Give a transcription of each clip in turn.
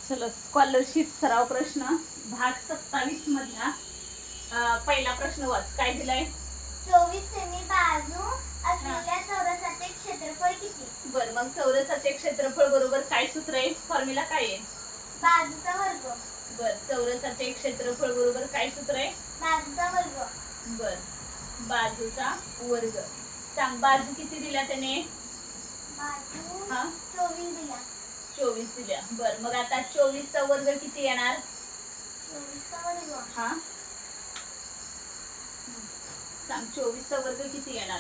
चलो स्कॉलरशिप सराव प्रश्न भाग 27 मधला पहिला प्रश्न वाच. काय दिलाय? 24 सेमी बाजू असलेल्या चौरसाचे क्षेत्रफळ किती? बर, मग चौरसाचे क्षेत्रफळ बरोबर काय सूत्र आहे? फॉर्म्युला काय आहे? बाजूचा वर्ग. बर, चौरसाचे क्षेत्रफळ बरोबर काय सूत्र आहे? बाजूचा वर्ग. बर, बाजूचा वर्ग. सांग बाजू किती दिल्या त्याने? बाजू हा 24 दिला. 24 दिल्या. बर, मग आता 24 चा वर्ग किती येणार? 24 चा वर्ग. हा सांग 24 चा वर्ग किती येणार?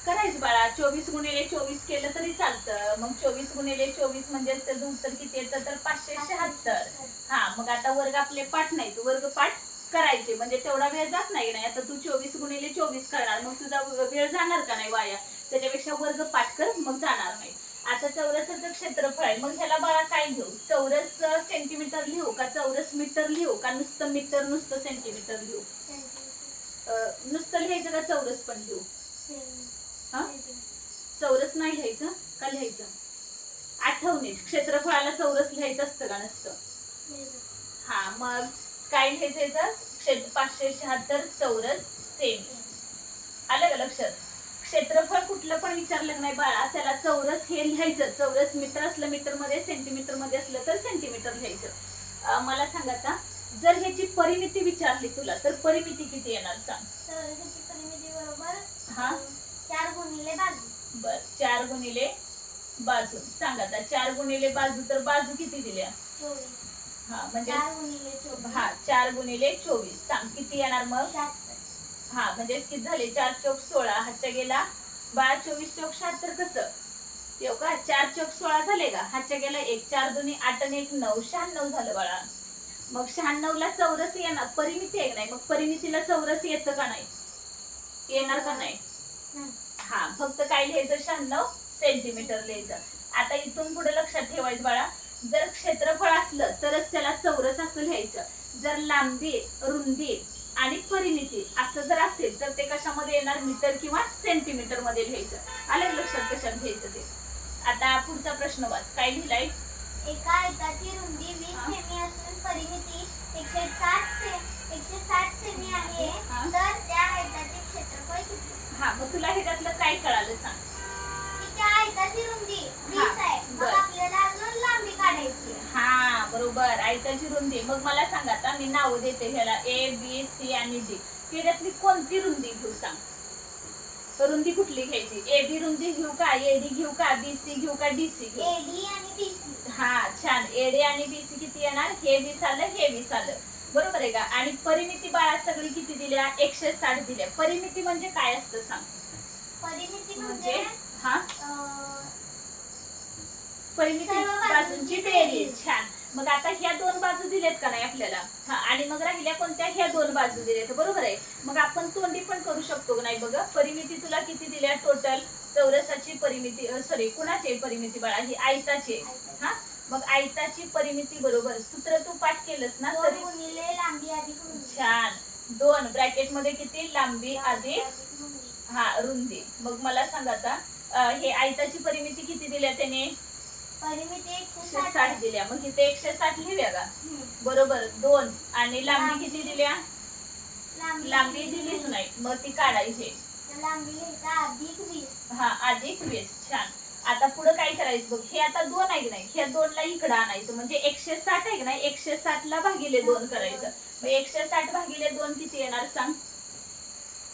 करायचं बाळा, 24 गुणिले 24 केलं तरी चालतं. मग 24 गुणिले 24 म्हणजे त्याचं उत्तर किती येतं? तर 576. हा, मग आता वर्ग आपले पाठ नाहीत, वर्ग पाठ करायचे म्हणजे तेवढा वेळ जात नाही. आता तू 24 गुणिले 24 करणार, मग तुझा वेळ जाणार का नाही वाया? त्याच्यापेक्षा वर्ग पाठ कर, मग जाणार नाही. आता चौरसाचं क्षेत्रफळ आहे, मग ह्याला बाळा काय घेऊ? चौरस सेंटीमीटर लिहू का चौरस मीटर लिहू का नुसतं मीटर नुसतं सेंटीमीटर लिहू? नुसतं लिहायचं का चौरस पण लिहू? हा, चौरस नाही लिहायचं का लिहायचं? आठवणी क्षेत्रफळाला चौरस लिहायचं असतं का नसतं? हा, मग काय लिहायचं? 576 चौरस सेमी. आलं का लक्षात? क्षेत्रफळ कुठलं पण विचारलं नाही बाळा, त्याला चौरस हे लिहायचं. चौरस मीटर असलं मीटर मध्ये, सेंटीमीटर मध्ये असलं तर सेंटीमीटर लिहायचं. मला सांग आता, जर ह्याची परिमिती विचारली तुला तर परिमिती किती येणार सांग? चौरसाची परिमिती बरोबर हा 4 गुणिले बाजू. बर, 4 गुणिले बाजू. सांग आता 4 गुणिले बाजू, तर बाजू किती दिल्या? 24. हा, म्हणजे 4 गुणिले 24. हा 4 गुणिले 24. सांग किती येणार मग? 76. हा, म्हणजे किती झाले? 4 चौक 16, हातच्या गेला बाळा 24 चौक 76 कसं येऊ का? 4 चौक 16 झाले का? हातच्या गेला 1, 4 दुनी 8 आणि 1 9, 96 झालं बाळा. मग 96 ला चौरस येणार, परिमिती आहे नाही, मग परिमितीला चौरस येतं का नाही? येणार का नाही? हा, फक्त काय लिहायचं? 96 सेंटीमीटर लिहायचं. आता इथून पुढे लक्षात ठेवायचं बाळा, जर क्षेत्रफळ असलं तरच त्याला चौरस असं लिहायचं. जर लांबी, रुंदी आणि परिमिती असं जर असेल तर ते कशामध्ये येणार? मीटर किंवा सेंटीमीटर मध्ये लिहायचं. आलं लक्षात कशात घ्यायचं ते? आता पुढचा प्रश्न वाच. काय लिहिलाय? एका आयताची रुंदी 20 सेमी असून परिमिती 160 सेमी आहे, तर त्या आयताचे क्षेत्रफळ किती? हा, मग तुला ह्याच्यातलं काय कळालं सांग? की त्या आयताची रुंदी 20 आहे, मग आपल्याला अजून लांबी काढायची. हा, बरोबर, आयताची रुंदी. मग मला सांग आता, मी नाव देते ह्याला A B C आणि D. त्याच्यातली कोणती रुंदी घेऊ सांग? रुंदी कुठली घ्यायची? AB रुंदी घेऊ का, AD घेऊ का, BC घेऊ का, DC घेऊ? AD आणि BC. हा, छान. AD आणि BC किती येणार? हे 20 आलं, हे 20 आलं. बरोबर आहे का? आणि परिमिती बाळा सगळी किती दिल्या? 160 दिल्या. परिमिती म्हणजे काय असतं सांग? परिमिती म्हणजे हा, परिमिती बाजूंची बेरीज. छान. मग आता ह्या दोन बाजू दिलेत का नाही आपल्याला? हा, आणि मग राहिल्या कोणत्या? ह्या दोन बाजू दिलेत. बरोबर आहे. मग आपण तोंडी पण करू शकतो नाही? बघ, परिमिती तुला किती दिल्या टोटल? चौरसाची परिमिती, सॉरी कुणाची परिमिती बाळा? ही आयताची. हा, मग आयताची परिमिती बरोबर सूत्र तू पाठ केलंस ना? 2 गुणिले लांबी अधिक रुंदी. छान. 2 ब्रॅकेट मध्ये किती? लांबी अधिक हा रुंदी. मग मला सांग आता, हे आयताची परिमिती किती दिल्या त्याने? परिमिती 160 दिल्या. मग इथे 160 लिहूया का? बरोबर. 2 आणि लांबी किती दिल्या? लांबी दिलीच नाही, मग ती काढायची. लांबी लिहायचा अधिक 20. हा, अधिक 20. छान. आता पुढे काय करायचं बघ, हे आता 2 आहे की नाही, ह्या 2 ला इकडे आणायचं म्हणजे 160 आहे की नाही, 160 ला भागिले 2 करायचं. मग 160 भागिले 2 किती येणार सांग?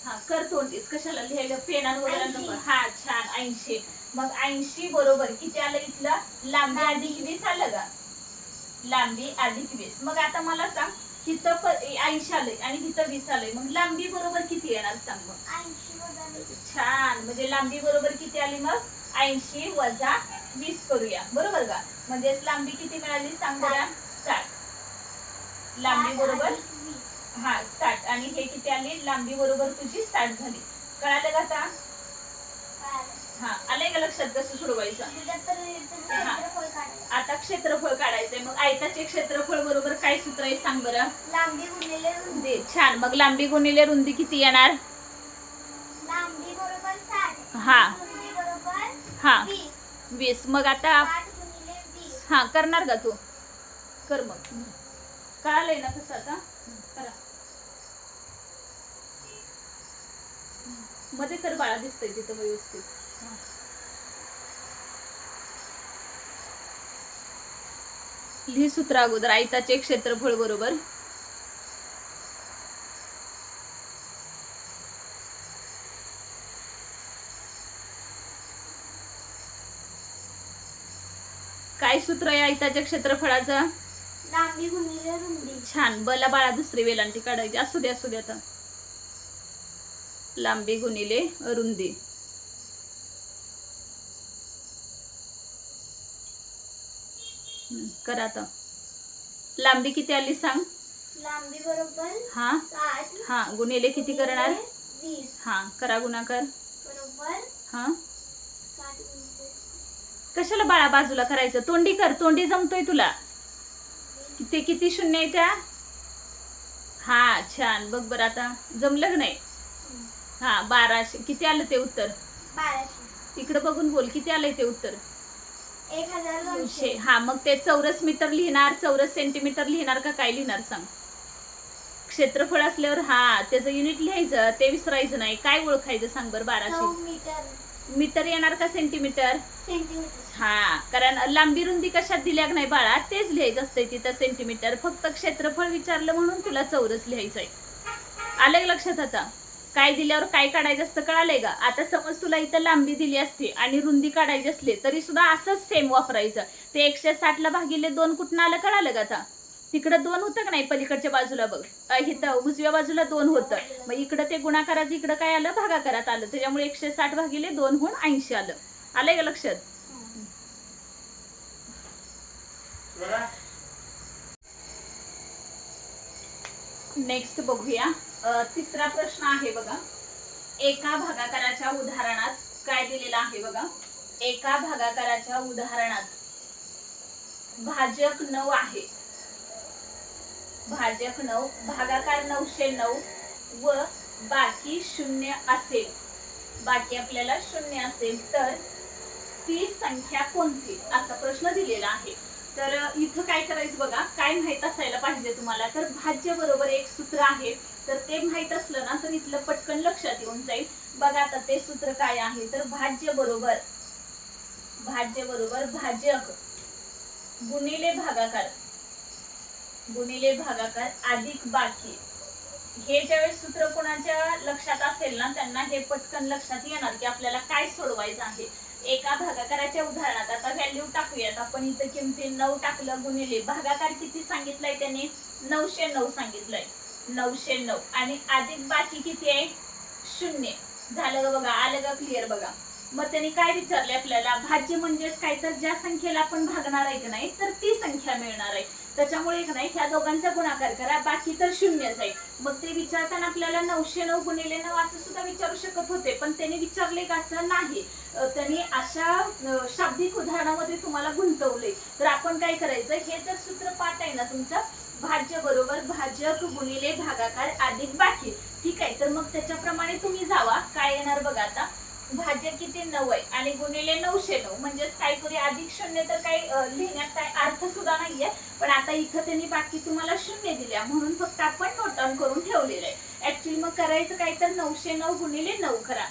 हा, कर तोंडीस, कशाला लिहायला पेनान वगैरे नको. हा, छान. 80. मग 80 बरोबर किती आलं इथलं? लांबी अधिक 20 आलं का? लांबी अधिक 20. मग आता मला सांग, इथं 80 आलंय आणि इथं 20 आलंय, मग लांबी बरोबर किती येणार सांग? मग 80 वजा 20. छान. म्हणजे लांबी बरोबर किती आली मग? 80 वजा 20 करूया. बरोबर का? म्हणजेच लांबी किती मिळाली सांग बरं? 60. लांबी बरोबर 60 आणि हे किती आली? लांबी बरोबर तुझी 60 झाली. कळालं का आता? हा, आलंय का लक्षात कसं सोडवायचं? आता क्षेत्रफळ काढायचंय. मग आयताचे क्षेत्रफळ बरोबर काय सूत्र आहे सांग बरं? लांबी गुणिले रुंदी. छान. मग लांबी गुणिले रुंदी किती येणार? लांबी बरोबर 60. हा. रुंदी बरोबर हा. 20. 20. मग आता 60 गुणिले 20. हा करणार का तू? कर मग. कळालंय ना कसं आता? करा. मध्ये तर बाळा दिसतंय तिथं व्यवस्थित. हा. लिही सूत्र अगोदर. आयताचे क्षेत्रफळ बरोबर काय सूत्र आहे आयताच्या क्षेत्रफळाचं? लांबी गुणिले रुंदी. छान. बला बाळा दुसरी वेलांटी काढायची. असू दे आता. लांबी गुणिले रुंदी. करा आता. लांबी किती आली सांग? लांबी बरोबर हा 60 हा गुणिले किती करणार? 20 हा करा गुणाकार. बरोबर हा 60 गुणिले कशाला बाळा बाजूला करायचं? तोंडी कर. तोंडी जमतोय तुला? किती किती शून्य आहे त्या? हा छान. बघ बरं आता जमलं का नाही? हा 1200. किती आलं ते उत्तर? 1200. इकडे बघून बोल. किती आलंय ते उत्तर? 1200. हा मग ते चौरस मीटर लिहिणार, चौरस सेंटीमीटर लिहिणार का काय लिहिणार सांग? क्षेत्रफळ असल्यावर हा त्याचं युनिट लिहायचं, ते विसरायचं नाही. काय ओळखायचं सांग बरं? 1200. मीटर येणार का सेंटीमीटर? सेंटीमीटर. हा कारण लांबी रुंदी कशात दिल्या नाही बाळा, तेच लिहायचं असतंय तिथं सेंटीमीटर. फक्त क्षेत्रफळ विचारलं म्हणून तुला चौरस लिहायचंय. आलं लक्षात आता? काय दिल्यावर काय काढायचं असतं कळालंय का? आता समज तुला इथं लांबी दिली असती आणि रुंदी काढायची असली तरी सुद्धा असंच सेम वापरायचं. ते 160 ला भागिले 2 कुठं आलं कळालं का आता? तिकडं 2 होतं का नाही? पलीकडच्या बाजूला बघ. इथं उजव्या बाजूला 2 होतं. मग इकडं ते गुणाकाराचं इकडं काय आलं? भागाकारात आलं. त्याच्यामुळे 160 भागिले 2 होऊन 80 आलं. आलंय का लक्षात? नेक्स्ट बघूया. तिसरा प्रश्न आहे बघा. एका भागाकाराच्या उदाहरणात काय दिलेलं आहे बघा. एका भागाकाराच्या उदाहरणात भाजक 9 आहे. भाजक 9, भागाकार 909 व बाकी 0 असेल. बाकी आपल्याला 0 असेल तर ती संख्या कोणती? असा प्रश्न दिलेला आहे. तर इथं काय करायचं बघा. काय माहित असायला पाहिजे तुम्हाला? तर भाज्य बरोबर एक सूत्र आहे. तर ते माहित असलं ना तर इथलं पटकन लक्षात येऊन जाईल. बघा आता ते सूत्र काय आहे. तर भाज्य बरोबर भाजक गुणिले भागाकार अधिक बाकी. हे ज्यावेळेस सूत्र कोणाच्या लक्षात असेल ना त्यांना हे पटकन लक्षात येणार की आपल्याला काय सोडवायचं आहे. एका भागाकाराच्या उदाहरणात आता व्हॅल्यू टाकूयात आपण. इथं किमती 9 टाकलं गुणिले भागाकार किती सांगितलंय त्याने? 909 सांगितलंय. 909 आणि अधिक बाकी किती आहे? 0. झालं का बघा? आलं का क्लिअर बघा? मग त्यांनी काय विचारले आपल्याला? भाज्य म्हणजेच काय? तर ज्या संख्येला आपण भागणार आहे की नाही तर ती संख्या मिळणार आहे. त्याच्यामुळे एक नाही ह्या दोघांचा गुणाकार करा, बाकी तर 0च आहे. मग ते विचारताना आपल्याला 909 गुणिले 9 असं सुद्धा विचारू शकत होते, पण त्यांनी विचारले का? असं नाही. त्यांनी अशा शाब्दिक उदाहरणामध्ये तुम्हाला गुंतवले. तर आपण काय करायचं? हे जर सूत्र पाठ आहे ना तुमचं, भाज्य बरोबर भाजक गुणिले भागाकार अधिक बाकी. ठीक आहे. तर मग त्याच्याप्रमाणे तुम्ही जावा. काय येणार बघा आता? भाज्य किती 9 आहे आणि गुणिले 909 म्हणजेच काय करू? अधिक 0 तर काही लिहिण्यात काय अर्थ सुद्धा नाहीये. पण आता इथं त्यांनी बाकी तुम्हाला 0 दिल्या म्हणून फक्त आपण नोट डाऊन करून ठेवलेलं आहे. ऍक्च्युअली मग करायचं काय? तर 909 गुणिले 9 करा.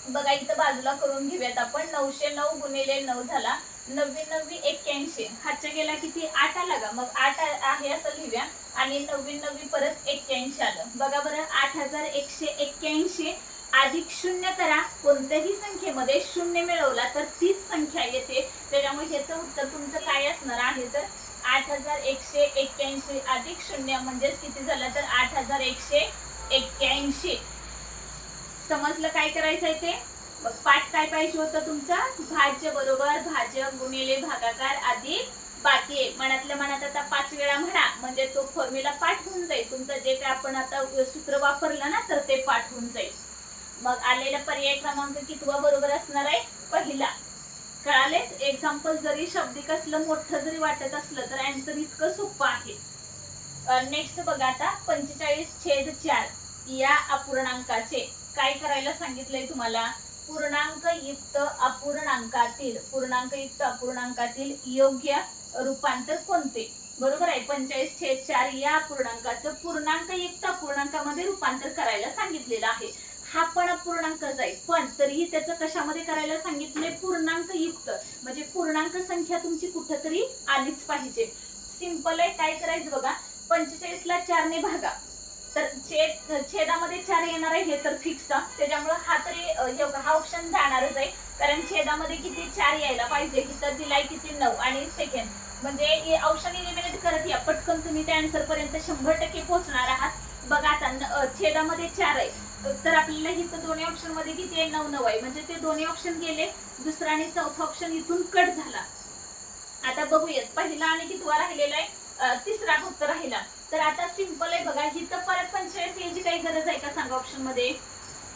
बघा इथं बाजूला करून घेऊयात आपण. 909 गुणिले 9 झाला 99 81. हातच्या गेला किती? 8 आला का? मग 8 आहे असं लिहूया आणि 99 परत 81 आलं. बघा बरं 8181 अधिक 0 करा. कोणत्याही संख्येमध्ये 0 मिळवला तर तीच संख्या येते. त्याच्यामुळे ह्याचं उत्तर तुमचं काय असणार आहे? तर 8181 अधिक 0 म्हणजेच किती झालं? तर 8181. समजलं काय करायचं आहे ते? मग पाठ काय पाहिजे होतं तुमचा? भाज्य बरोबर भाजक गुणिले भागाकार अधिक बाकी. मनातल्या मनात आता 5 वेळा म्हणा म्हणजे तो फॉर्म्युला पाठ होऊन जाईल तुमचं. जे काय आपण आता सूत्र वापरलं ना तर ते पाठ होऊन जाईल. मग आलेला पर्याय क्रमांक कितवा बरोबर असणार आहे? पहिला. कळाले? एक्झाम्पल जरी शब्दिक असलं, मोठं जरी वाटत असलं तर आन्सर इतकं सोपं आहे. नेक्स्ट बघा आता 45/4 या अपूर्णांकाचे काय करायला सांगितलंय तुम्हाला? पूर्णांकयुक्त अपूर्णांकातील योग्य रूपांतर कोणते? बरोबर आहे, 45/4 या अपूर्णांकाचं पूर्णांकयुक्त अपूर्णांकामध्ये रूपांतर करायला सांगितलेलं आहे. हा पण अपूर्णांकच आहे, पण तरीही त्याचं कशामध्ये करायला सांगितले? पूर्णांकयुक्त, म्हणजे पूर्णांक संख्या तुमची कुठेतरी आलीच पाहिजे. सिंपल आहे, काय करायचं बघा, 45ला 4 ने भागा, तर छेदामध्ये 4 येणार आहे हे तर फिक्स, त्याच्यामुळे हा तरी हा ऑप्शन जाणारच आहे, कारण छेदामध्ये किती 4 यायला पाहिजे. इथं दिलाय किती 9 आणि सेकंड, म्हणजे ऑप्शन इलिमिनेट करत या, पटकन तुम्ही त्या आन्सर पर्यंत 100% पोहोचणार आहात. बघा आता छेदामध्ये 4 आहे, तर आपल्याला इथं दोन्ही ऑप्शन मध्ये किती आहे? 9 9 आहे, म्हणजे ते दोन्ही ऑप्शन गेले, दुसरा आणि चौथा ऑप्शन इथून कट झाला. आता बघूयात पहिला आणि कितवा राहिलेला आहे? तिसरा फक्त राहिला. तर आता सिंपल आहे बघा, इथं परत 45 याची काही गरज आहे का सांगा? ऑप्शन मध्ये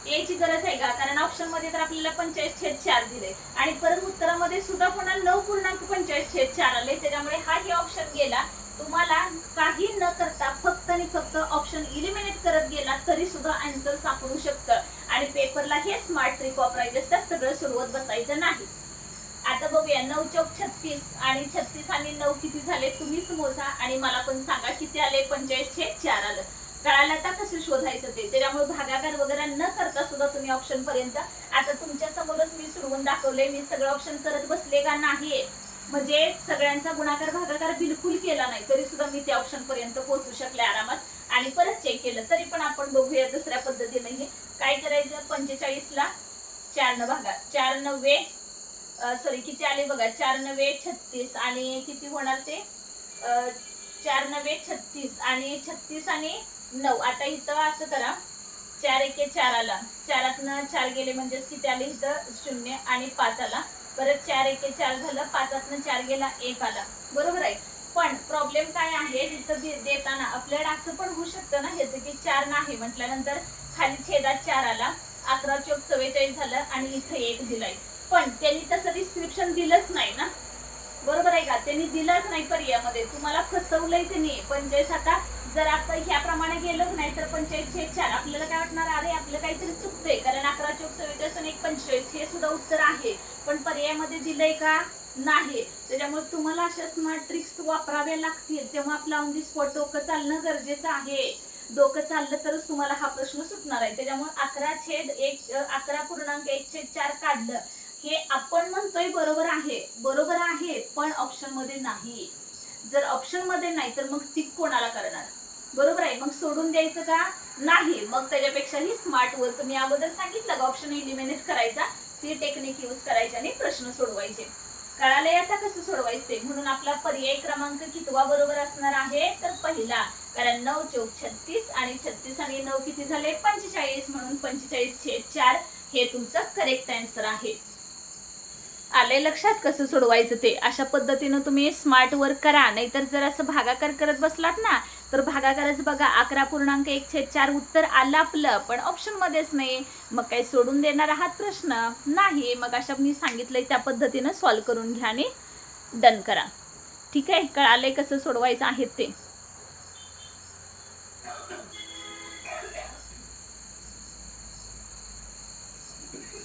याची गरज आहे का? कारण ऑप्शन मध्ये तर आपल्याला 45/4 दिले आणि परत उत्तरामध्ये सुद्धा पुन्हा 9.45/4 आले, त्याच्यामुळे हा हे ऑप्शन गेला. तुम्हाला काही न करता फक्त आणि फक्त ऑप्शन इलिमिनेट करत गेला तरी सुद्धा आन्सर सापडू शकतं, आणि पेपरला हे स्मार्ट ट्रिक वापरायचे असतात, सगळं सोडवत बसायचं नाही. आता बघूया, 9 चौक 36 आणि 36 आणि 9 किती झाले? तुम्हीच मोजा आणि मला पण सांगा किती आले? 45/4 आलं. कळालं आता कसं शोधायचं ते, त्याच्यामुळे भागाकार वगैरे न करता सुद्धा तुम्ही ऑप्शन पर्यंत, आता तुमच्या समोरच मी सोडवून दाखवले, मी सगळं ऑप्शन करत बसले का नाही, म्हणजे सगळ्यांचा गुणाकार भागाकार बिलकुल केला नाही तरी सुद्धा मी त्या ऑप्शन पर्यंत पोहोचू शकले आरामात, आणि परत चेक केलं तरी पण आपण बघूया दुसऱ्या पद्धतीने. हे काय करायचं? 45ला 4 न भागा, 4 9 किती आले बघा, 4 9 36 आणि किती होणार ते? 4 9 36 आणि 36 आणि 9. आता इथं असं करा, 4 1 4 आला, 4तनं 4 गेले म्हणजे किती आले? इथं 0 आणि 5 आला, परत 4 1 4 झालं, 5तनं 4 गेला, 1 आला. बरोबर आहे, पण प्रॉब्लेम काय आहे? इथं देताना आपल्याला असं पण होऊ शकतं ना ह्याचं की 4 नाही म्हटल्यानंतर खाली छेदात 4 आला, 11 चौक 44 झालं आणि इथं 1 दिलाय, पण त्यांनी तसं डिस्क्रिप्शन दिलंच नाही ना, बरोबर आहे का? त्यांनी दिलंच नाही पर्यायामध्ये, तुम्हाला फसवलंय त्यांनी. 45 आता जर आपण ह्याप्रमाणे गेलो नाही तर 45/4 आपल्याला काय वाटणार? अरे आपलं काहीतरी चुकतंय, कारण 11 चौक 44 आणि 1 45 हे सुद्धा उत्तर आहे, पण पर्यायामध्ये दिलंय का? नाही. त्याच्यामुळे तुम्हाला अशा स्मार्ट ट्रिक्स वापराव्या लागतील, तेव्हा आपलं ऑन दी स्पॉट डोकं चालणं गरजेचं आहे. डोकं चाललं तरच तुम्हाला हा प्रश्न सुटणार आहे. त्याच्यामुळे 11.1/4 काढलं, हे आपण म्हणतोय बरोबर आहे, पण ऑप्शन मध्ये नाही. जर ऑप्शन मध्ये नाही तर मग टिक कोणाला करणार? बरोबर आहे, मग सोडून द्यायचं का? नाही. मग त्याच्यापेक्षाही स्मार्ट वर तुम्ही अगोदर सांगितलं का ऑप्शन इलिमिनेट करायचा, ती टेक्निक यूज करायची आणि प्रश्न सोडवायचे. कळालंय आता कसं सोडवायचे? म्हणून आपला पर्याय क्रमांक कितवा बरोबर असणार आहे? तर पहिला, कारण 9 चौक 36 आणि 36 आणि 9 किती झाले? 45, म्हणून 45/4 हे तुमचं करेक्ट आन्सर आहे. आले लक्षात कसं सोडवायचं ते? अशा पद्धतीनं तुम्ही स्मार्ट वर्क करा, नाहीतर जर असं भागाकार करत बसलात ना तर भागाकारच बघा, 11.1/4 उत्तर आलं आपलं, पण ऑप्शन मध्येच नाही, मग काही सोडून देणार आहात प्रश्न? नाही. मग अशा मी सांगितलंय त्या पद्धतीनं सॉल्व्ह करून घ्या आणि डन करा. ठीक आहे, कळालंय कसं सोडवायचं आहे ते?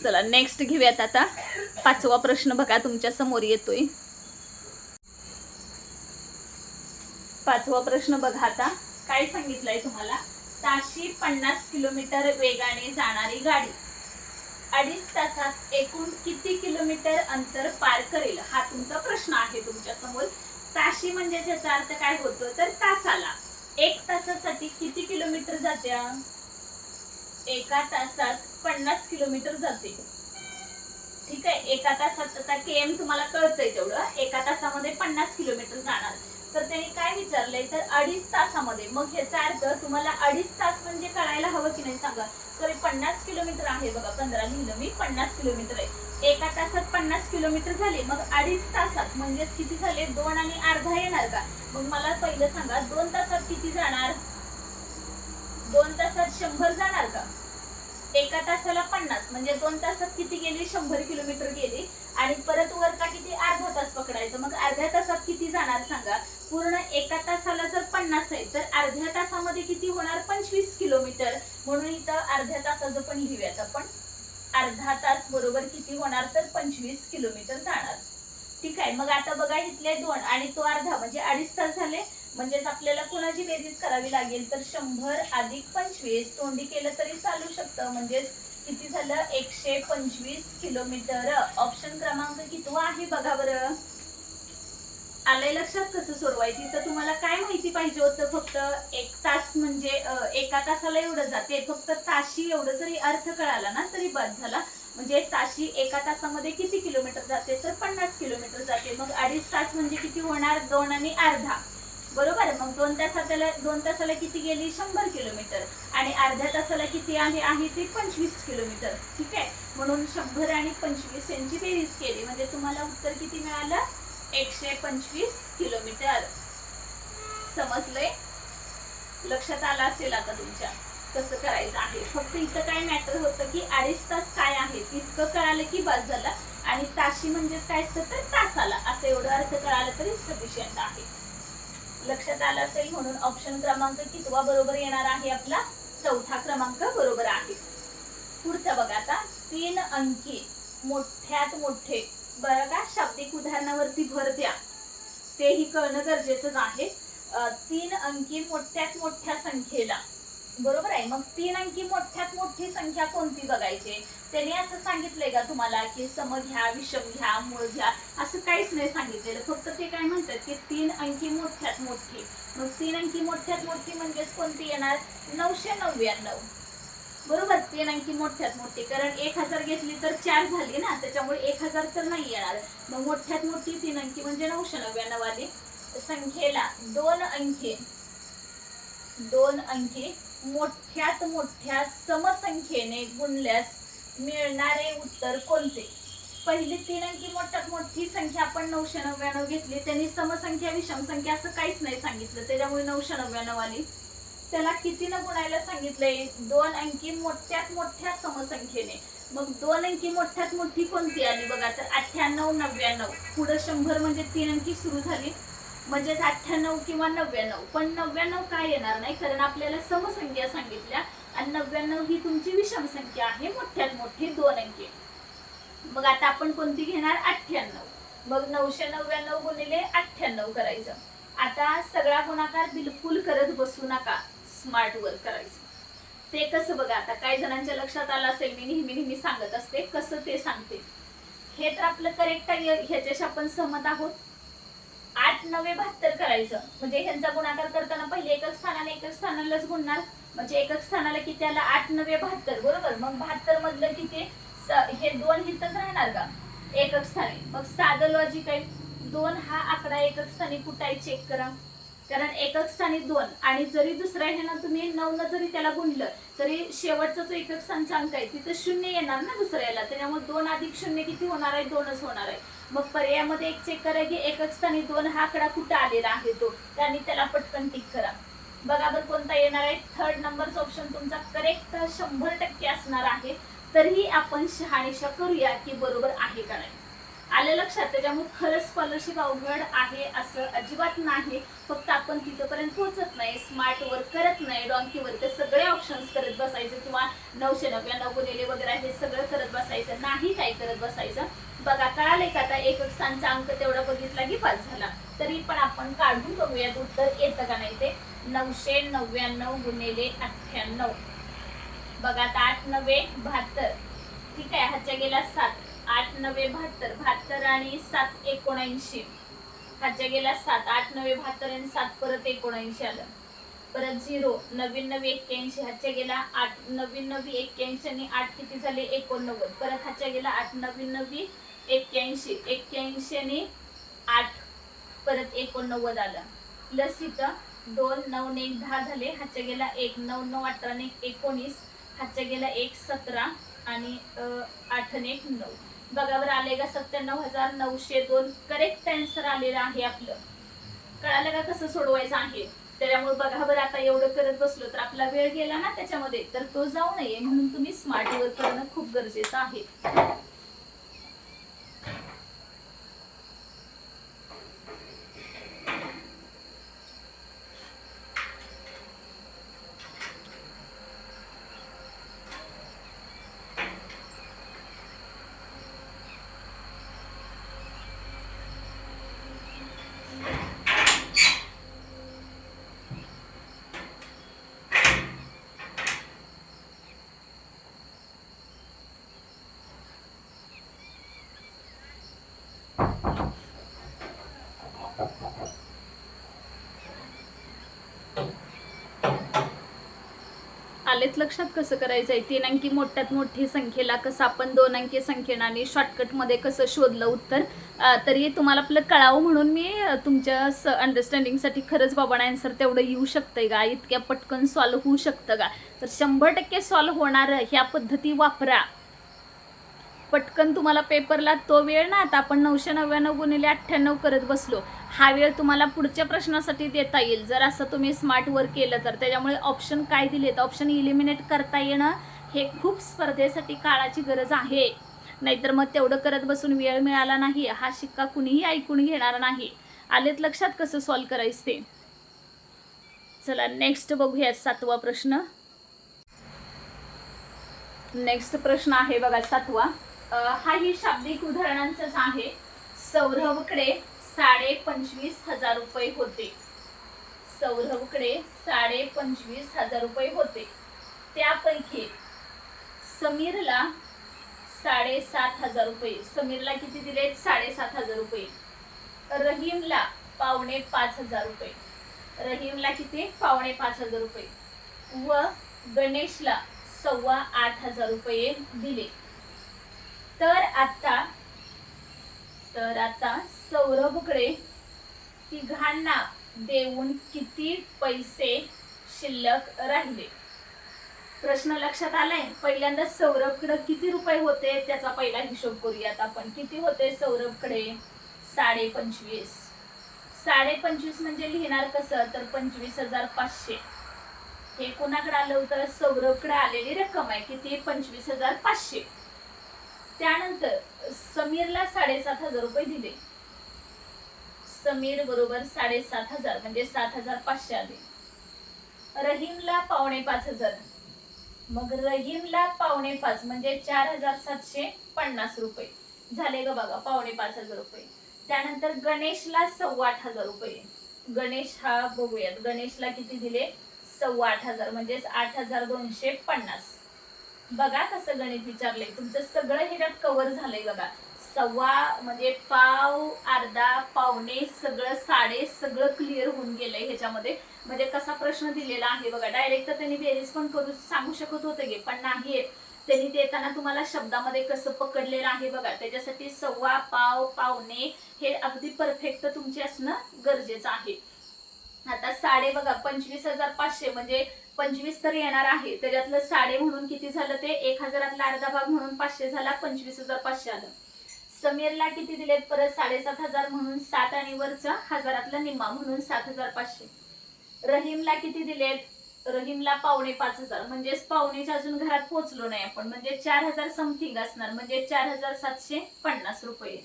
चला नेक्स्ट घेऊयात. आता 5वा प्रश्न बघा तुमच्या समोर येतोय. 5वा प्रश्न बघा, आता काय सांगितलंय तुम्हाला? ताशी 50 किलोमीटर वेगाने जाणारी गाडी 2.5 तासात एकूण किती किलोमीटर अंतर पार करेल? हा तुमचा प्रश्न आहे तुमच्या समोर. ताशी म्हणजे याचा अर्थ काय होतो? तर तासाला. 1 तासासाठी किती किलोमीटर जाते? 1 तासात 50 किलोमीटर जाते. ठीक आहे, 1 तासात, आता केएम तुम्हाला कळतंय तेवढं, 1 तासामध्ये 50 किलोमीटर जाणार. तर त्यांनी काय विचारलंय? तर 2.5 तासामध्ये. मग ह्याचा अर्थ तुम्हाला 2.5 तास म्हणजे कळायला हवं की नाही सांगा? सॉरी, 50 किलोमीटर आहे बघा, 15 लिहिलं मी, 50 किलोमीटर आहे. 1 तासात 50 किलोमीटर झाले, मग 2.5 तासात म्हणजे किती झाले? 2 आणि अर्धा येणार का? मग मला पहिलं सांगा, 2 तासात किती जाणार? 2 तासात 100 जाणार का? 1 तासाला 50 म्हणजे 2 तासात किती गेली? 100 किलोमीटर गेली, आणि परत वरचा किती? अर्धा तास पकडायचं. मग अर्ध्या तासात किती जाणार सांगा? पूर्ण 1 तासाला जर 50 आहे तर अर्ध्या तासामध्ये किती होणार? 25 किलोमीटर. म्हणून इथं अर्ध्या तासाचं पण लिहूयात आपण, अर्धा तास किलोमीटर जाणार. ठीक आहे. मग आता बघा इथले 2 आणि तो अर्धा म्हणजे 2.5 तास झाले. म्हणजेच आपल्याला कोणाची बेरीज करावी लागेल तर 100 अधिक 25 तोंडी केलं तरी चालू शकतं. म्हणजेच किती झालं 125 किलोमीटर. ऑप्शन क्रमांक कितवा आहे बघा बरं. आलंय लक्षात कसं सोडवायची. तर तुम्हाला काय माहिती पाहिजे होतं फक्त 1 तास म्हणजे एका तासाला एवढं जाते. फक्त ताशी एवढं जरी अर्थ कळाला ना तरी बस झाला. म्हणजे ताशी एका तासामध्ये किती किलोमीटर जाते तर 50 किलोमीटर जाते. मग 2.5 तास म्हणजे किती होणार 2 आणि अर्धा. बरोबर. मग 2 तासाला किती गेली 100 किलोमीटर आणि अर्ध्या तासाला किती आहे ती 25 किलोमीटर. ठीक आहे. म्हणून 100 आणि 25 यांची बेरीज केली म्हणजे तुम्हाला उत्तर किती मिळालं 125 किलोमीटर. समजलंय. लक्षात आलं असेल आता तुमच्या कसं करायचं आहे. फक्त इथं काय मॅटर होतं की 2.5 तास काय आहे इतकं कळालं की बस झालं. आणि ताशी म्हणजेच काय असतं तर तासाला असं एवढं अर्थ कळालं तरी सफिशियंट आहे. लक्षात आलं असेल. म्हणून ऑप्शन क्रमांक कितवा बरोबर येणार आहे आपला 4था क्रमांक बरोबर आहे. पुढचा बघा आता 3 अंकी मोठ्यात मोठे. बरं का शाब्दिक उदाहरणावरती भर द्या तेही कळणं गरजेचंच आहे. 3 अंकी मोठ्यात मोठ्या संख्येला. बरोबर आहे. मग 3 अंकी मोठ्यात मोठी संख्या कोणती बघायची. त्याने असं सांगितलंय का तुम्हाला की सम घ्या विषम घ्या मूळ घ्या असं काहीच नाही सांगितलेलं. फक्त ते काय म्हणतात की 3 अंकी मोठ्यात मोठी. मग 3 अंकी मोठ्यात मोठी म्हणजेच कोणती येणार 999. बरोबर. 3 अंकी मोठ्यात मोठी कारण 1000 घेतली तर 4 झाली ना त्याच्यामुळे 1000 तर नाही येणार. मग मोठ्यात मोठी 3 अंकी म्हणजे 999 आली. संख्येला 2 अंकी मोठ्यात मोठ्या समसंख्येने गुणल्यास मिळणारे उत्तर कोणते. पहिली 3 अंकी मोठ्यात मोठी संख्या आपण 999 घेतली. त्यांनी समसंख्या विषम संख्या असं काहीच नाही सांगितलं त्याच्यामुळे 999 आली. त्याला कितीनं गुणायला सांगितलंय 2 अंकी मोठ्यात मोठ्या समसंख्येने. मग 2 अंकी मोठ्यात मोठी कोणती आली बघा तर 98 99. पुढे 100 म्हणजे 3 अंकी सुरू झाली म्हणजेच 98 किंवा 99. पण 99 काय येणार नाही कारण आपल्याला समसंख्या सांगितल्या आणि 99 ही तुमची विषम संख्या आहे मोठ्यात मोठी 2 अंकी. मग आता आपण कोणती घेणार 98. मग 999 गुणिले 98 करायचं. आता सगळा गुणाकार बिलकुल करत बसू नका. स्मार्ट वर्क करायचं. ते कसं बघा आता काही जणांच्या लक्षात आलं असेल मी नेहमी सांगत असते कसं ते सांगते. हे तर आपलं करेक्ट आहे ह्याच्याशी आपण सहमत आहोत. 8 9 72 करायचं म्हणजे ह्यांचा गुणाकार करताना पहिले एकक स्थानालाच गुणणार म्हणजे एकक स्थानाला किती आला 8 9 72. बरोबर. मग 72 मधलं किती हे 2 हितच राहणार का एकक स्थानी. मग साधं लॉजिक आहे 2 हा आकडा एकक स्थानी कुठे आहे चेक करा. कारण एकक स्थानी 2 आणि जरी दुसऱ्या ह्यानं तुम्ही 9 न जरी त्याला गुणलं तरी शेवटचा जो एकक स्थानचा अंक आहे तिथे 0 येणार ना दुसऱ्याला. त्याच्यामुळे 2 अधिक 0 किती होणार आहे 2च होणार आहे. मग पर्यायामध्ये एक चेक करा की एकक स्थानी 2 हा आकडा कुठे आलेला आहे तो त्याने त्याला पटकन टिक करा. बघा बरं कोणता येणार आहे. 3rd नंबरचा ऑप्शन तुमचा करेक्ट 100% असणार आहे. तरीही आपण शहानिशा करूया की बरोबर आहे का नाही. आलं लक्षात. त्याच्यामुळे खरंच स्कॉलरशिप अवघड आहे असं अजिबात नाही. फक्त आपण तिथपर्यंत पोहोचत नाही स्मार्ट वर्क करत नाही डॉन्की वर्क सगळे ऑप्शन्स करत बसायचं किंवा 999 गुणिले वगैरे हे सगळं करत बसायचं नाही. काय करत बसायचं बघा कळालंय का आता एकक स्थानचा अंक तेवढा बघितला की पास झाला. तरी पण आपण काढून बघूयात उत्तर येतं का नाही ते. 999 गुणिले 98 बघा आता 8 9 72. ठीक आहे. हातच्या गेला 7 8 9 72 72 आणि 7 79. हातच्या गेला 7 8 9 72 आणि 7 परत 79 आलं. परत 0 99 81. हातच्या गेला 8 99 81 आणि 8 किती झाले 89. परत हातच्या गेला 8 99 81 81 आणि 8 परत 89 आलं. प्लस इथं 2 9 1 10 झाले. हातच्या गेला 1 9 9 18 आणि 19. हातच्या गेला 1 17 आणि 8 आणि 1 9. बघा बरं आले का 97,902. करेक्ट आन्सर आलेलं आहे आपलं. कळालं का कसं सोडवायचं आहे. त्याच्यामुळे बघा बरं आता एवढं करत बसलो तर आपला वेळ गेला ना त्याच्यामध्ये तर तो जाऊ नये म्हणून तुम्ही स्मार्ट वर्क करणं खूप गरजेचं आहे. आलेत लक्षात कसं करायचं आहे? 3 अंकी मोठ्यात मोठी संख्येला कसं आपण 2 अंकी संख्येने शॉर्टकटमध्ये कसं शोधलं उत्तर. तरी तुम्हाला आपलं कळावं म्हणून मी तुमच्या अंडरस्टँडिंगसाठी खरंच बाबांना आन्सर तेवढं येऊ शकतंय का? इतक्या पटकन सॉल्व होऊ शकतं का? तर 100% सॉल्व होणार ह्या पद्धती वापरा. पटकन तुम्हाला पेपरला तो वेळ ना, आता आपण 999 गुणिले 98 करत बसलो, हा वेळ तुम्हाला पुढच्या प्रश्नासाठी देता येईल जर असं तुम्ही स्मार्ट वर्क केलं तर. त्याच्यामुळे ऑप्शन काय दिलेत, ऑप्शन इलिमिनेट करता येणं हे खूप स्पर्धेसाठी काळाची गरज आहे. नाहीतर मग तेवढं करत बसून वेळ मिळाला नाही हा शिक्का कुणीही ऐकून घेणार नाही. आलेत लक्षात कसं सॉल्व करायचं ते? चला नेक्स्ट बघूया 7वा प्रश्न. नेक्स्ट प्रश्न आहे बघा 7वा. हा ही शाब्दिक उदाहरणांचाच आहे. सौरभकडे 25,500 रुपये होते. सौरभकडे 25,500 रुपये होते. त्यापैकी समीरला 7,500 रुपये. समीरला किती दिले? 7,500 रुपये. रहीमला 4,500 रुपये. रहीमला किती? 4,500 रुपये. व गणेशला 8,500 रुपये दिले. तर आता सौरभकडे तिघांना देऊन किती पैसे शिल्लक राहिले? प्रश्न लक्षात आलाय? पहिल्यांदा सौरभकडे किती रुपये होते त्याचा पहिला हिशोब करूयात आपण. किती होते सौरभकडे? 25,500. 25,500 म्हणजे लिहिणार कसं? तर 25,500. हे कोणाकडे आलं होतं? सौरभकडे आलेली रक्कम आहे. किती? 25,500. त्यानंतर समीरला 7,500 रुपये दिले. समीर बरोबर 7,500 म्हणजे 7,500 आले. रहीमला 4,500. मग रहीमला 4,500 म्हणजे 4,750 रुपये झाले ग बघा. 4,500 रुपये. त्यानंतर गणेशला 8,500 रुपये. गणेश हा बघूयात. गणेशला किती दिले? 8,500 म्हणजे 8,250. बघा कसं गणित विचारलंय. तुमचं सगळं ह्याच्यात कव्हर झालंय बघा. सव्वा म्हणजे पाव, अर्धा, पावणे, सगळं साडे सगळं क्लिअर होऊन गेलंय ह्याच्यामध्ये. म्हणजे कसा प्रश्न दिलेला आहे बघा. डायरेक्ट तर त्यांनी बेरीज पण करू सांगू शकत होते गे, पण नाही. त्यांनी देताना तुम्हाला शब्दामध्ये कसं पकडलेलं आहे बघा. त्याच्यासाठी सव्वा, पाव, पावणे हे अगदी परफेक्ट तुमचे असणं गरजेचं आहे. आता साडे बघा 25,500 म्हणजे 25 तर येणार आहे. त्याच्यातलं साडे म्हणून किती झालं? ते 1,000तला अर्धा भाग म्हणून 500 झाला. 25,500 आलं. समीरला किती दिलेत? परत 7,500 म्हणून 7 आणि वरचा 1000तला निम्मा म्हणून 7,500. रहीमला किती दिलेत? रहीमला 4,500 म्हणजेच पावणेच्या अजून घरात पोहोचलो नाही आपण. म्हणजे 4,000 समथिंग असणार म्हणजे 4,750 रुपये.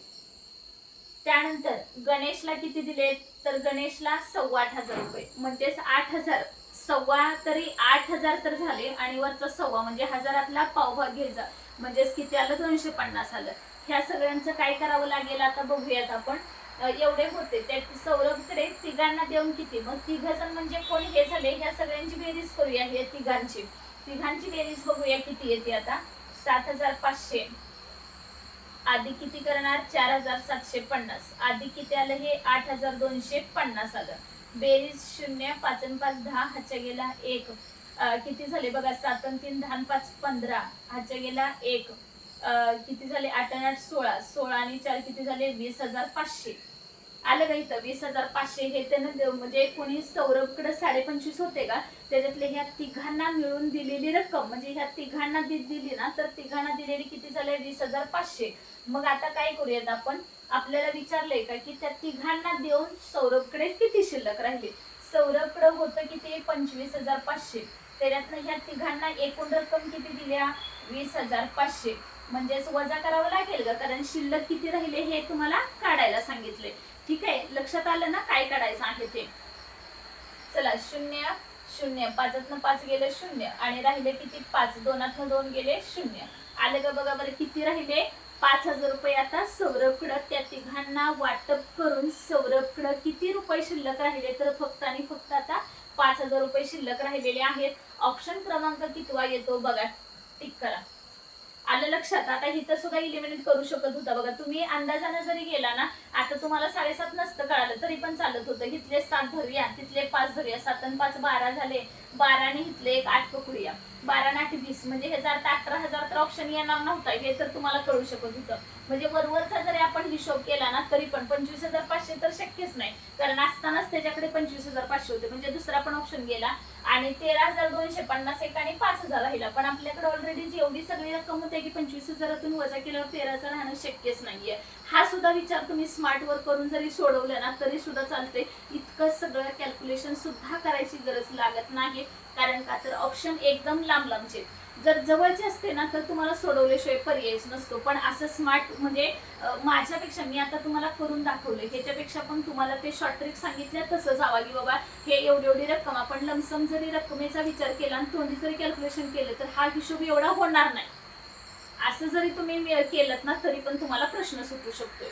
त्यानंतर गणेशला किती दिलेत? तर गणेशला 8,500 रुपये म्हणजेच 8,000. सव्वा तरी 8,000 तर झाले आणि वरचा सव्वा म्हणजे 1000तला पावभाग घ्यायचा म्हणजेच किती आलं? 250 आलं. ह्या सगळ्यांचं काय करावं लागेल आता बघूयात आपण. एवढे होते. त्या सौरभकडे तिघांना देऊन किती? मग तिघजण म्हणजे कोण हे झाले. ह्या सगळ्यांची बेरीज करूया. हे तिघांची बेरीज बघूया किती येते आता. 7,500 आधी किती करणार? 4,750. आधी किती आलं? हे 8,250 आलं. बेरीज 0, 5 आणि 5 10, हातच्या गेला 1. किती झाले बघा? 7 आणि 3 10 आणि 5 15, हातच्या गेला 1. किती झाले? 8 आणि 8 16, 16 आणि 4 किती झाले? 20,500 आलं का इथं? 20,500 हे त्यानं म्हणजे कोणी सौरभकडे 25,500 होते का त्याच्यातले ह्या तिघांना मिळून दिलेली रक्कम म्हणजे ह्या तिघांना दिली ना, तर तिघांना दिलेली किती झाले? 20,500. मग आता काय करूयात आपण. आपल्याला विचारलंय का की त्या तिघांना देऊन सौरभकडे किती शिल्लक राहिले. सौरभकडे होतं किती? 25,500. त्याच्यातनं ह्या तिघांना एकूण रक्कम किती दिल्या? 20,500. म्हणजेच वजा करावं लागेल का, कारण शिल्लक किती राहिले हे तुम्हाला काढायला सांगितले. ठीक आहे, लक्षात आलं ना काय काढायचं आहे ते. चला 0 0, 5तनं 5 गेले 0 आणि राहिले किती? 5. 2तनं 2 गेले 0. आलं का बघा बरं किती राहिले? 5,000 रुपये. आता सौरभकडे त्या तिघांना वाटप करून सौरभकडे किती रुपये शिल्लक राहिले? तर फक्त आणि फक्त आता 5,000 रुपये शिल्लक राहिलेले आहेत. ऑप्शन क्रमांक कितवा येतो बघा, टिक करा. आलं लक्षात? आता इथं सुद्धा इलिमिनेट करू शकत होता बघा. तुम्ही अंदाजानं जरी गेला ना, आता तुम्हाला 7.5 नसतं कळालं तरी पण चालत होतं. इथले 7 धरूया, तिथले 5 धरूया, 7 आणि 5 12 झाले, 12 आणि इथले एक 8 पकडूया, 12 आणि 8 20, म्हणजे ह्याचा अर्थ 18,000 तर ऑप्शन येणार नव्हता, हे तर तुम्हाला कळू शकत होतं. म्हणजे वरवरचा जरी आपण हिशोब केला ना तरी पण 25,500 तर शक्यच नाही, कारण असतानाच त्याच्याकडे 25,500 होते, म्हणजे दुसरा पण ऑप्शन गेला. आणि 13,250 एक आणि 5,000 राहिला. पण आपल्याकडे ऑलरेडी एवढी सगळी रक्कम होते की 25,000तून वजा केल्यावर 13,000 राहणं शक्यच नाहीये. हा सुद्धा विचार तुम्ही स्मार्ट वर्क करून जरी सोडवलं ना तरी सुद्धा चालते. इतकं सगळं कॅल्क्युलेशन सुद्धा करायची गरज लागत नाही, कारण का तर ऑप्शन एकदम लांब लांबचे. जर जवळचे असते ना तर तुम्हाला सोडवल्याशिवाय पर्यायच नसतो. पण असं स्मार्ट म्हणजे माझ्यापेक्षा मी आता तुम्हाला करून दाखवले, ह्याच्यापेक्षा पण तुम्हाला ते शॉर्ट ट्रिक सांगितल्या तसं जावा की बाबा हे एवढी रक्कम आपण लमसम जरी रक्कमेचा विचार केला आणि तोंडी जरी कॅल्क्युलेशन केलं तर हा हिशोब एवढा होणार नाही. असं जरी तुम्ही केलं ना तरी पण तुम्हाला प्रश्न सुटू शकतोय.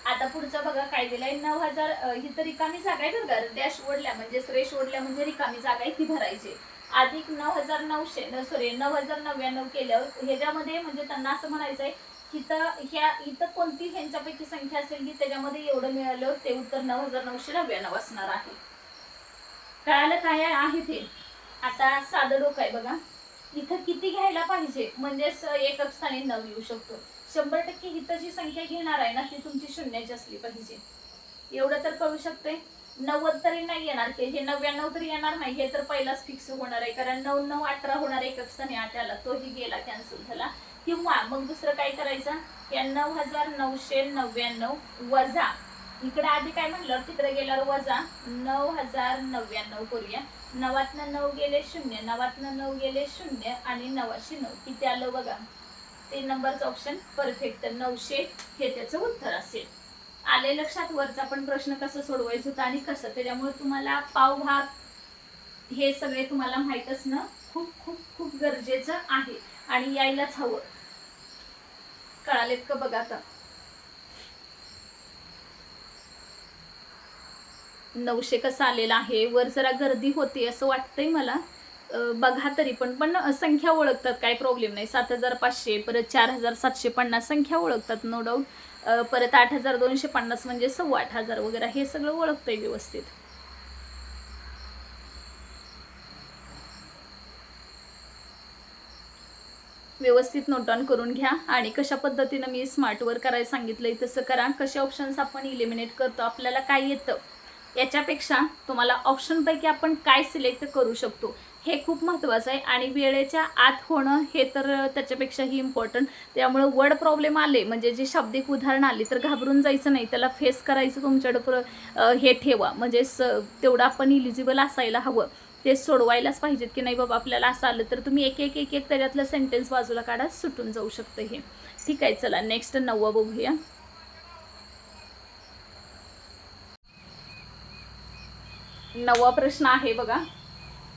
आता पुढचं बघा काय दिलंय, 9,000 ही तर रिकामी जागा आहे बरं का, डॅश ओढल्या म्हणजे रेश ओढल्या म्हणजे रिकामी जागा आहे ती भरायची. अधिक 9,99 केल्यावर ह्याच्यामध्ये म्हणजे त्यांना असं म्हणायचंय इथं कोणती ह्यांच्यापैकी संख्या असेल की त्याच्यामध्ये एवढं मिळालं ते उत्तर 9,999 असणार आहे. कळालं काय आहे ते? आता साधं डोकं आहे बघा. इथं किती घ्यायला पाहिजे म्हणजे एकक स्थानी 9 येऊ शकतो. 100% इथं जी संख्या घेणार आहे ना ती तुमची शून्याची असली पाहिजे, एवढं तर कळू शकते. 90 तरी नाही येणार, ते हे 99 तरी येणार नाही, हे तर पहिलाच फिक्स होणार आहे, कारण 9 9 18 होणार एकक स्थानी 8 आला, तोही गेला, कॅन्सल झाला. किंवा मग दुसरं काय करायचं, या 9,999 वजा इकडे आधी काय म्हणलं तिकडे गेल्यावर वजा 9,099 करूया. 9तनं 9 गेले 0, 9तनं 9 गेले 0 आणि 9शी 9 किती आलं बघा. 3 नंबरचं ऑप्शन परफेक्ट 900 हे त्याचं उत्तर असेल. आले लक्षात? वरचा पण प्रश्न कसं सोडवायचं होता आणि कसं, त्याच्यामुळे तुम्हाला पावभाग हे सगळे तुम्हाला माहित असणं खूप खूप खूप गरजेचं आहे आणि यायलाच हवं. कळालेत का बघा. आता 900 कसं आलेलं आहे, वर जरा गर्दी होते असं वाटतंय मला, बघा तरी पण संख्या ओळखतात, काय प्रॉब्लेम नाही. 7,500 परत 4,750 संख्या ओळखतात नो डाऊट. परत 8,250 म्हणजे 8,500 वगैरे हे सगळं ओळखतंय व्यवस्थित. व्यवस्थित नोट डाऊन करून घ्या आणि कशा पद्धतीनं मी स्मार्ट वर्क करायला सांगितलंय तसं करा. कसे ऑप्शन्स आपण इलिमिनेट करतो, आपल्याला काय येतं याच्यापेक्षा तुम्हाला ऑप्शनपैकी आपण काय सिलेक्ट करू शकतो हे खूप महत्त्वाचं आहे. आणि वेळेच्या आत होणं हे तर त्याच्यापेक्षाही इम्पॉर्टंट. त्यामुळे वर्ड प्रॉब्लेम आले म्हणजे जे शाब्दिक उदाहरण आले तर घाबरून जायचं नाही, त्याला फेस करायचं तुमच्याकडं हे ठेवा. म्हणजे तेवढं आपण इलिजिबल असायला हवं, ते सोडवायलाच पाहिजेत की नाही बाबा आपल्याला असं आलं तर तुम्ही एक एक एक एक त्याच्यातलं सेंटेन्स बाजूला काढा, सुटून जाऊ शकतं हे. ठीक आहे, चला नेक्स्ट 9वा बघूया. 9वा प्रश्न आहे बघा.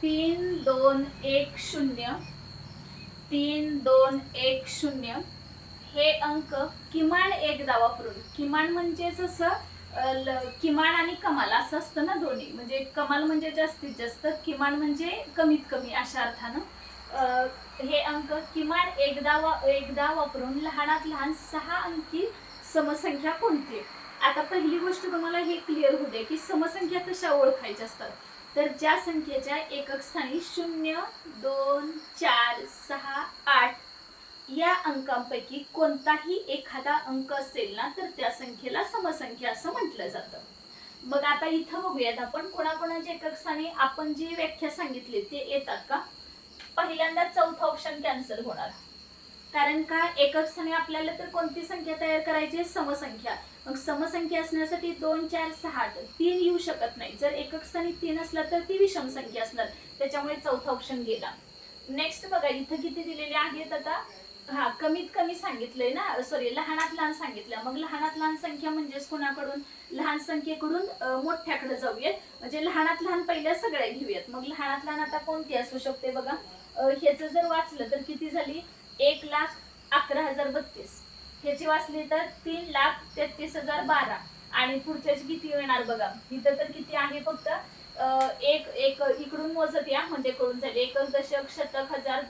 3 2 1 0 3 2 1 0 हे अंक किमान एकदा वापरून, किमान म्हणजे जसं किमान आणि कमाल असं असतं ना दोन्ही, म्हणजे कमाल म्हणजे जास्तीत जास्त, किमान म्हणजे कमीत कमी अशा अर्थानं हे अंक किमान एकदा वापरून लहानात लहान 6 अंकी समसंख्या कोणती. आता पहिली गोष्ट तुम्हाला हे क्लिअर होऊ दे की समसंख्या कशा ओळखायच्या असतात. तर ज्या संख्येच्या एकक स्थानी 0 2 4 6 8 या अंकांपैकी कोणताही एखादा अंक असेल ना तर त्या संख्येला समसंख्या असं म्हटलं जातं. मग आता इथं बघूयात आपण कोणाकोणाच्या एकक स्थानी आपण जी व्याख्या सांगितली ते येतात का. पहिल्यांदा चौथा ऑप्शन कॅन्सल होणार, कारण का एकक स्थानी आपल्याला तर कोणती संख्या तयार करायची, समसंख्या. मग समसंख्या असण्यासाठी 2 4 6 8 3 येऊ शकत नाही. जर एकक स्थानी 3 असला तर ती विषम संख्या असणार, त्याच्यामुळे चौथा ऑप्शन गेला. नेक्स्ट बघा इथं किती दिलेले आहेत. आता कमीत कमी सांगितलंय ना, सॉरी लहानात लहान सांगितलं. मग लहानात लहान संख्या म्हणजेच कोणाकडून, लहान संख्येकडून मोठ्याकडे जाऊयात. म्हणजे लहानात लहान पहिल्या सगळ्या घेऊयात. मग लहानात लहान आता कोणती असू शकते बघा. ह्याचं जर वाचलं तर किती झाली, 1,11,032. ह्याची वाचली तर 3,33,012. आणि पुढच्याची किती येणार बघा. इथं तर किती आहे फक्त एक एक इकडून मोजत या म्हणजे कळून जाईल. एकक, दशक, शतक, हजार,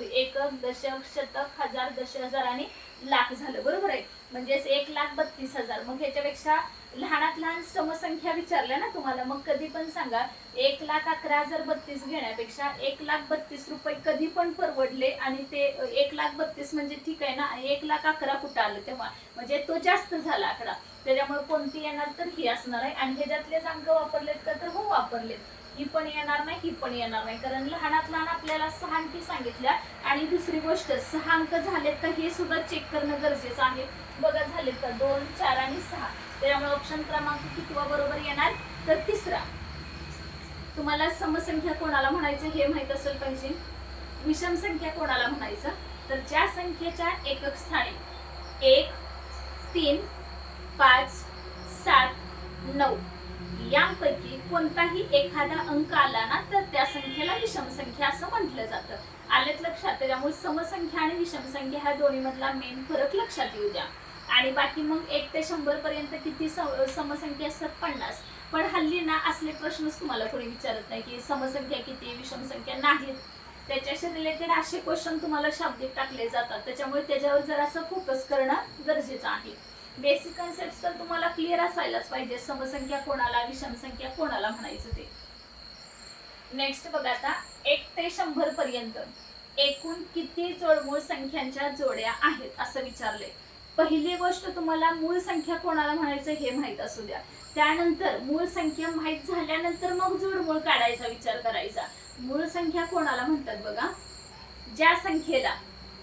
एकक, दशक, शतक, हजार, दशहजार आणि लाख झालं. बरोबर आहे. म्हणजेच 1,32,000. मग ह्याच्यापेक्षा लहानात लहान समसंख्या विचारल्या ना तुम्हाला, मग कधी पण सांगा 1,11,032 घेण्यापेक्षा 1,32,000 रुपये कधी पण परवडले. आणि ते 1,32,000 म्हणजे ठीक आहे ना, 1,11,000 कुठं आलं तेव्हा, म्हणजे तो जास्त झाला आकडा. त्याच्यामुळे कोणती येणार तर ही असणार आहे. आणि ह्याच्यातलेच अंक वापरलेत का तर हो वापरलेत. ही पण येणार नाही, ही पण येणार नाही, कारण लहानात लहान आपल्याला 6 अंकी सांगितल्या. आणि दुसरी गोष्ट 6 अंक झालेत का हे सुद्धा चेक करणं गरजेचं आहे. बघा झालेत का 2, 4 आणि 6. त्यामुळे ऑप्शन क्रमांक कितवा बरोबर येणार तर तिसरा. तुम्हाला समसंख्या कोणाला म्हणायचं हे माहित असेल पाहिजे. विषम संख्या कोणाला म्हणायचं तर ज्या संख्येच्या एकक स्थानी 1, 3, 5, 7, 9 यांपैकी कोणताही एखादा अंक आला ना तर त्या संख्येला विषम संख्या असं म्हटलं जातं. आलेत लक्षात. त्याच्यामुळे समसंख्या आणि विषम संख्या ह्या दोन्ही मधला मेन फरक लक्षात येऊ द्या. आणि बाकी मग 1 ते 100 पर्यंत किती समसंख्या असतात 50. पण हल्ली ना असले प्रश्नच तुम्हाला कोणी विचारत नाही की समसंख्या किती, विषम संख्या नाहीत. त्याच्याशी रिलेटेड असे क्वेश्चन तुम्हाला शाब्दिक टाकले जातात. त्याच्यामुळे त्याच्यावर जर असं फोकस करणं गरजेचं आहे. बेसिक कन्सेप्ट तर तुम्हाला क्लिअर असायलाच पाहिजे. समसंख्या कोणाला, विषम संख्या कोणाला म्हणायचं ते. नेक्स्ट बघा आता 1 ते 100 पर्यंत एकूण किती जोडमूळ संख्यांच्या जोड्या आहेत असं विचारलंय. पहिली गोष्ट तुम्हाला मूळ संख्या कोणाला म्हणायचं हे माहित असू द्या. त्यानंतर मूळ संख्या माहित झाल्यानंतर मग जोडमूळ काढायचा विचार करायचा. मूळ संख्या कोणाला म्हणतात बघा, ज्या संख्येला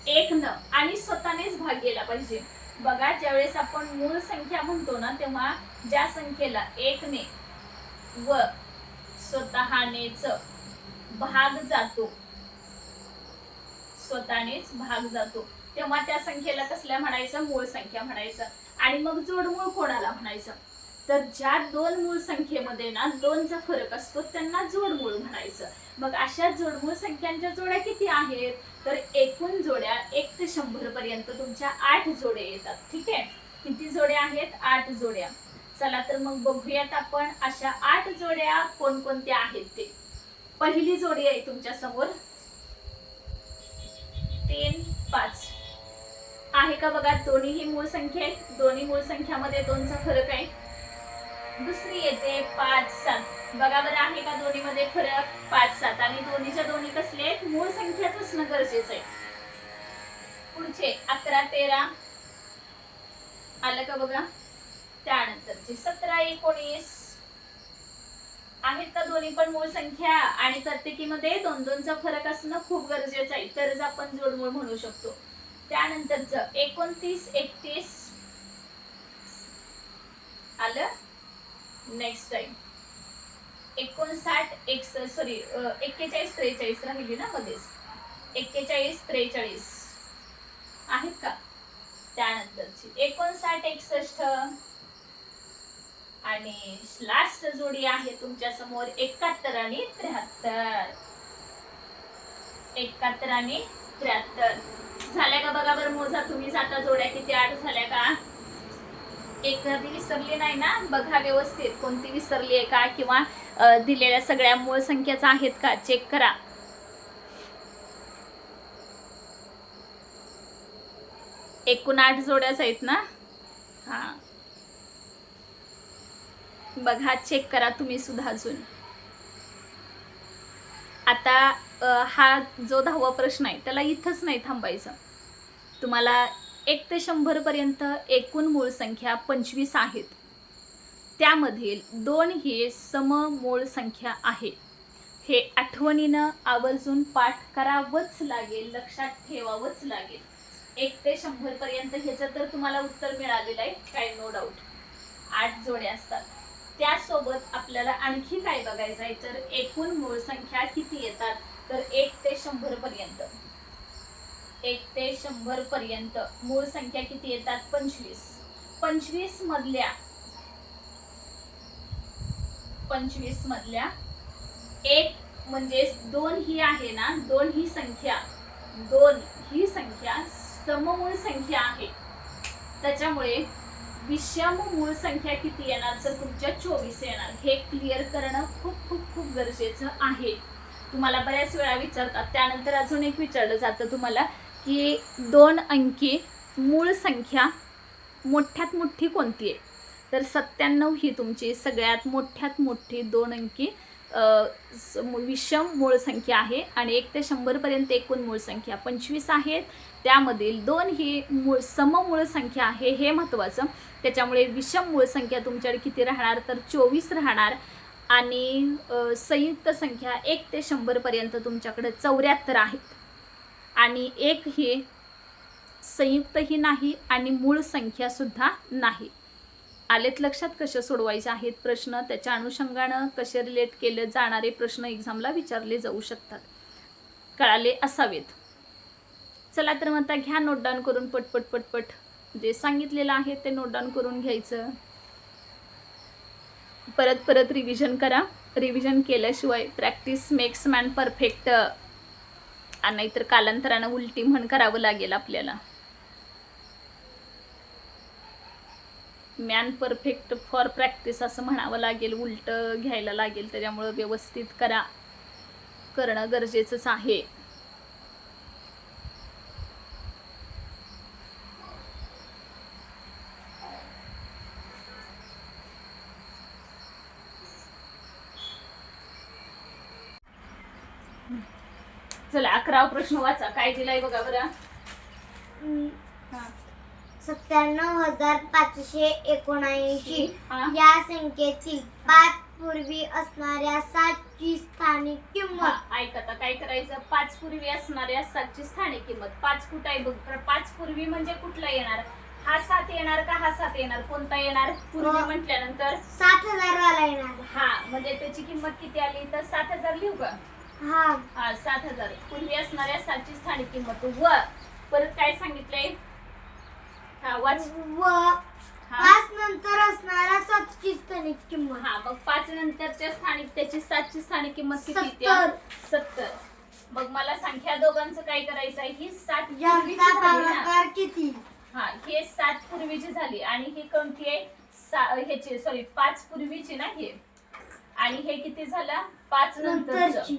1 न आणि स्वतःनेच भाग गेला पाहिजे. बघा ज्यावेळेस आपण मूळ संख्या म्हणतो ना तेव्हा ज्या संख्येला 1 ने व स्वतःनेच भाग जातो, स्वतःनेच भाग जातो, तेव्हा त्या संख्येला कसल्या म्हणायचं, मूळ संख्या म्हणायचं. आणि मग जोडमूळ कोणाला म्हणायचं तर ज्या दोन मूळ संख्येमध्ये ना 2चा फरक असतो त्यांना जोडमूळ म्हणायचं. मग अशा जोडमूळ संख्यांच्या जोड्या किती आहेत तर एकूण जोड्या 1 ते 100 पर्यंत तुमच्या 8 जोड्या येतात. ठीक आहे. किती जोड्या आहेत 8 जोड्या. चला तर मग बघूयात आपण अशा 8 जोड्या कोणकोणत्या आहेत ते. पहिली जोडी आहे तुमच्या समोर 3, 5 आहे का बघा. दोन्हीही मूळ संख्या आहेत. दोन्ही मूळ संख्यामध्ये 2चा फरक आहे. दुसरी येते 5, 7 बघा बरं आहे का दोन्हीमध्ये फरक 5, 7 आणि दोन्हीच्या दोन्ही कसले आहेत मूळ संख्याच असणं गरजेचं आहे. पुढचे 11, 13 आलं का बघा. त्यानंतरचे 17, 19 आहेत का दोन्ही पण मूळ संख्या आणि प्रत्येकीमध्ये 2-2चा फरक असणं खूप गरजेचं आहे तरच आपण जोडमूळ म्हणू शकतो. त्यानंतरचं 29, 31 आलं. नेक्स्ट टाइम 59, 41 43 राहिली ना मध्येच. 41, 43 आहेत का. त्यानंतरची 59, 61 आणि लास्ट जोडी आहे तुमच्या समोर 71 आणि 73. 71 आणि 73 झाल्या का बघा बरं. मोजा तुम्ही जाता जोड्या किती 8 झाल्या का. एखादी विसरली नाही ना बघा व्यवस्थित कोणती विसरली आहे का किंवा दिलेल्या सगळ्या मूळ संख्याच आहेत का चेक करा. एकूण 8 जोड्याच आहेत ना. हा बघा चेक करा तुम्ही सुद्धा अजून. आता हा जो 10वा प्रश्न आहे त्याला इथंच नाही थांबायचं. तुम्हाला 1 ते 100 पर्यंत एकूण मूळ संख्या 25 आहेत. त्यामधील 2 ही सममूळ संख्या आहे. हे आठवणीनं आवर्जून पाठ करावंच लागेल, लक्षात ठेवावंच लागेल. 1 ते 100 पर्यंत ह्याचं तर तुम्हाला उत्तर मिळालेलं आहे, काही नो डाऊट. 8 जोड्या असतात. त्यासोबत आपल्याला आणखी काय बघायचं आहे तर एकूण मूळ संख्या किती येतात तर 1 ते 100 पर्यंत. 1 ते 100 पर्यंत मूळ संख्या किती येतात 25. 25 मधल्या 1 म्हणजे 2 ही आहे ना. 2 ही संख्या सममूळ संख्या आहे. त्याच्यामुळे विषम मूळ संख्या किती येणार, तर तुमच्या 24 येणार. हे क्लिअर करणं खूप खूप खूप गरजेचं आहे. तुम्हाला बऱ्याच वेळा विचारतात. त्यानंतर अजून एक विचारलं जातं तुम्हाला की 2 अंकी मूळ संख्या मोठ्यात मोठी कोणती आहे, तर 97 ही तुमची सगळ्यात मोठ्यात मोठी 2 अंकी विषम मूळ संख्या आहे. आणि 1 ते 100 पर्यंत एकूण मूळ संख्या 25 आहेत. त्यामधील 2 ही सममूळ संख्या आहे, हे महत्त्वाचं. त्याच्यामुळे विषम मूळ संख्या तुमच्याकडे किती राहणार, तर 24 राहणार. आणि संयुक्त संख्या 1 ते 100 पर्यंत तुमच्याकडे 74 आहेत. आणि 1 ही संयुक्तही नाही आणि मूळ संख्या सुद्धा नाही. आलेत लक्षात कसे सोडवायचे आहेत प्रश्न, त्याच्या अनुषंगानं कसे रिलेट केले जाणारे प्रश्न एक्झामला विचारले जाऊ शकतात, कळाले असावेत. चला तर मग आता घ्या नोट डाऊन करून, पटपट पटपट जे सांगितलेलं आहे ते नोट डाऊन करून घ्यायचं. परत परत रिव्हिजन करा. रिव्हिजन केल्याशिवाय प्रॅक्टिस मेक्स मॅन परफेक्ट, आणि नाहीतर कालांतरानं उलटी म्हण करावं लागेल आपल्याला. मॅन परफेक्ट फॉर प्रॅक्टिस असं म्हणावं लागेल, उलट घ्यायला लागेल. त्याच्यामुळं व्यवस्थित करणं गरजेचंच आहे. चला 11वा प्रश्न वाचा. काय दिलाय बघा बरं. 97,579 हा. या संख्येतील 5 पूर्वी असणाऱ्या 7ची स्थानिक किंमत. हा, ऐक आता काय करायचं. 5 पूर्वी असणाऱ्या 7ची स्थानिक किंमत. 5 कुठं आहे बघ. तर 5 पूर्वी म्हणजे कुठला येणार, हा 7 येणार का हा 7 येणार, कोणता येणार पूर्वी म्हटल्यानंतर 7,000 वाला येणार. हा, म्हणजे त्याची किंमत किती आली, तर 7,000 लिहू का. हा, हा 7,000 पूर्वी असणाऱ्या 7ची स्थानिक किंमत. व परत काय सांगितलंय, हा वाच. व हा 5 नंतर असणाऱ्या 7ची स्थानिक किंमत. हा, मग 5 नंतरच्या स्थानिक त्याची 7ची स्थानिक किंमत किती, 70. मग मला संख्या दोघांचं काय करायचं आहे, ही 7 पूर्वीची यांचा झाली ना. भागाकार किती. हा, हे 7 पूर्वीची झाली आणि ही कोणती आहे, ह्याची सॉरी 5 पूर्वीची ना हे. आणि हे किती झालं, 5 नंतरची.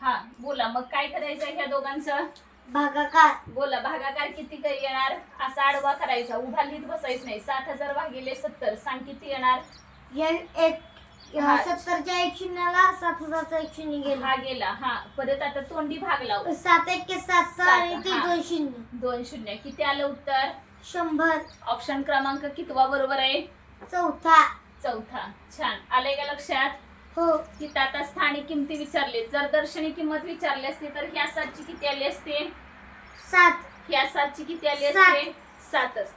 हा बोला मग काय करायचं ह्या दोघांचं भागाकार. बोला भागाकार किती येणार, असा आडवा करायचा, उभा लिहित बसायचं नाही. 7,000 भागिले 70 सांग किती येणार. हा. 70च्या 1 शून्याला 7,000चा 1 शून्य गेला. हा गेला. हा परत आता तोंडी भाग लाव. 7 1 7 आणि ते हा. 2 शून्य. 2 शून्य किती आलं उत्तर, 100. ऑप्शन क्रमांक कितवा बरोबर आहे, चौथा. छान आलंय का लक्षात. हो. तिथं आता स्थानिक किमती विचारले, जर दर्शनी किंमत विचारली असती तर ह्या 7ची किती आली असते, 7. ह्या 7ची किती आली असते, 7च.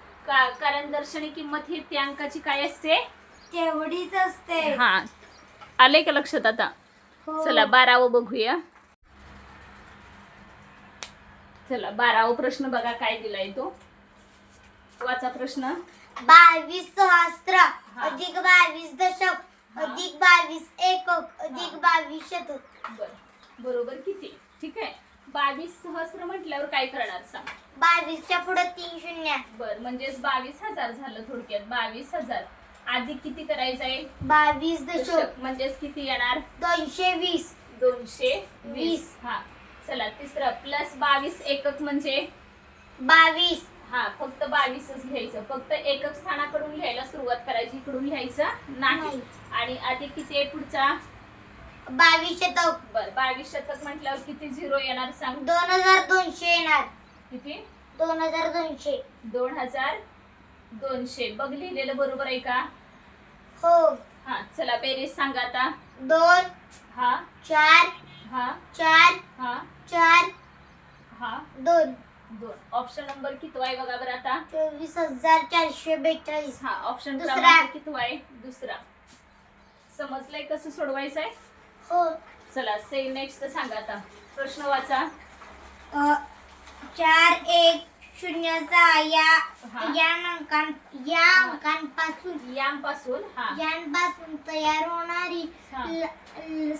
कारण दर्शनी किंमत ही त्या अंकाची काय असते, तेवढीच असते. हा आलंय का लक्षात आता. हो. चला 12वं बघूया. चला 12वा प्रश्न बघा काय दिलाय तो, वाचा प्रश्न. 22 सहस्त्र हा. अधिक 22 दशक हा. अधिक 22 एकक अधिक 22 शतक. बरोबर किती, ठीक आहे. 22 सहस्र म्हटल्यावर काय करणार सांग. 22च्या पुढे 3 शून्य. बर म्हणजेच 22,000 झालं थोडक्यात. 22,000 अधिक किती करायचं आहे, 22 दशक म्हणजेच किती येणार, 220. 220. हा चला तिसरं प्लस 22 एकक म्हणजे 22. हा फक्त 22च घ्यायचं, फक्त एकक स्थानाकडून लिहायला सुरुवात करायची, इकडून लिहायचं नाही. नाही. आणि अधिक किती आहे पुढचा, 22 शतक. बर 22 शतक म्हटल्यावर किती झिरो येणार सांग. 2200 येणार. किती, 2200. 2200. बघ लिहिलेलं बरोबर आहे का. हो. हा चला बेरीज सांगा आता. 2 हा 4 हा 4 हा 4 हा 2. ऑप्शन नंबर किती आहे बघा बरं आता. 24,442. हा ऑप्शन दुसरा. क्रमांक किती आहे, दुसरा. समजलंय कसं सोडवायचं आहे. हो. चला से नेक्स्ट सांगा आता. प्रश्न वाचा. 4 1 0 6 हा. या अंकांपासून यांपासून हा यांपासून तयार होणारी हा.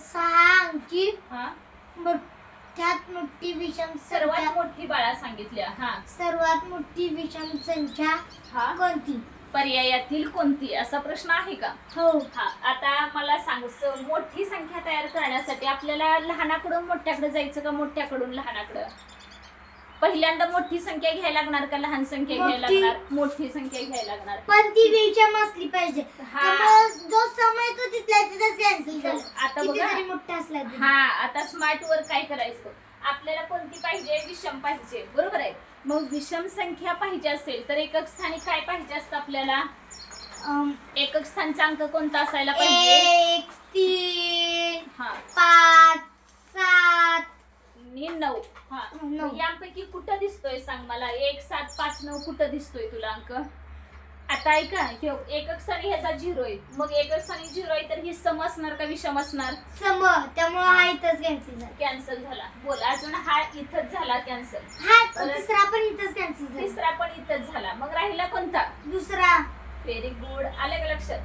6 अंकी हा मोठ्यात मोठी विषम सर्वात संख्या. मोठी बाळा सांगितल्या. हा सर्वात मोठी विषम संख्या हा कोणती. पर्यायातील कोणती असा प्रश्न आहे का? हो. हा, आता मला सांग, मोठी संख्या तयार करण्यासाठी आपल्याला लहानाकडून मोठ्याकडे जायचं का मोठ्याकडून लहानाकडे? पहिल्यांदा मोठी संख्या घ्यायला लागणार का लहान संख्या घ्यायला मोठी. लागणार? मोठी संख्या घ्यायला लागणार. पण ती बेचम असली पाहिजे. हा. त्यामुळे जो समय तो तिथल्या तिथं कॅन्सल झाला. आता किती बघा. जरी मोठा असला तरी. हा, आता स्मार्ट वर काय करायचं, आपल्याला कोणती पाहिजे? विषम पाहिजे, बरोबर आहे. मग विषम संख्या पाहिजे असेल तर एकक स्थानी काय पाहिजे असतं आपल्याला? एकक स्थानचा अंक कोणता असायला पाहिजे? 1 3 हा 5 7 आणि 9. हा, नऊ. मग यापैकी कुठं दिसतोय सांग मला? 1 7 5 9 कुठं दिसतोय तुला अंक? आता ऐका, एकक स्थानी ह्याचा 0 आहे. मग एकक स्थानी 0 आहे तर ही सम असणार का विषम असणार? सम. त्यामुळे हा इथंच कॅन्सल झाला. कॅन्सल झाला. बोल, अजून हा इथंच झाला कॅन्सल. हा तिसरा पण इथंच कॅन्सल झाला. तिसरा पण इथंच झाला. मग राहिला कोणता? दुसरा. Very good. आलं का लक्षात?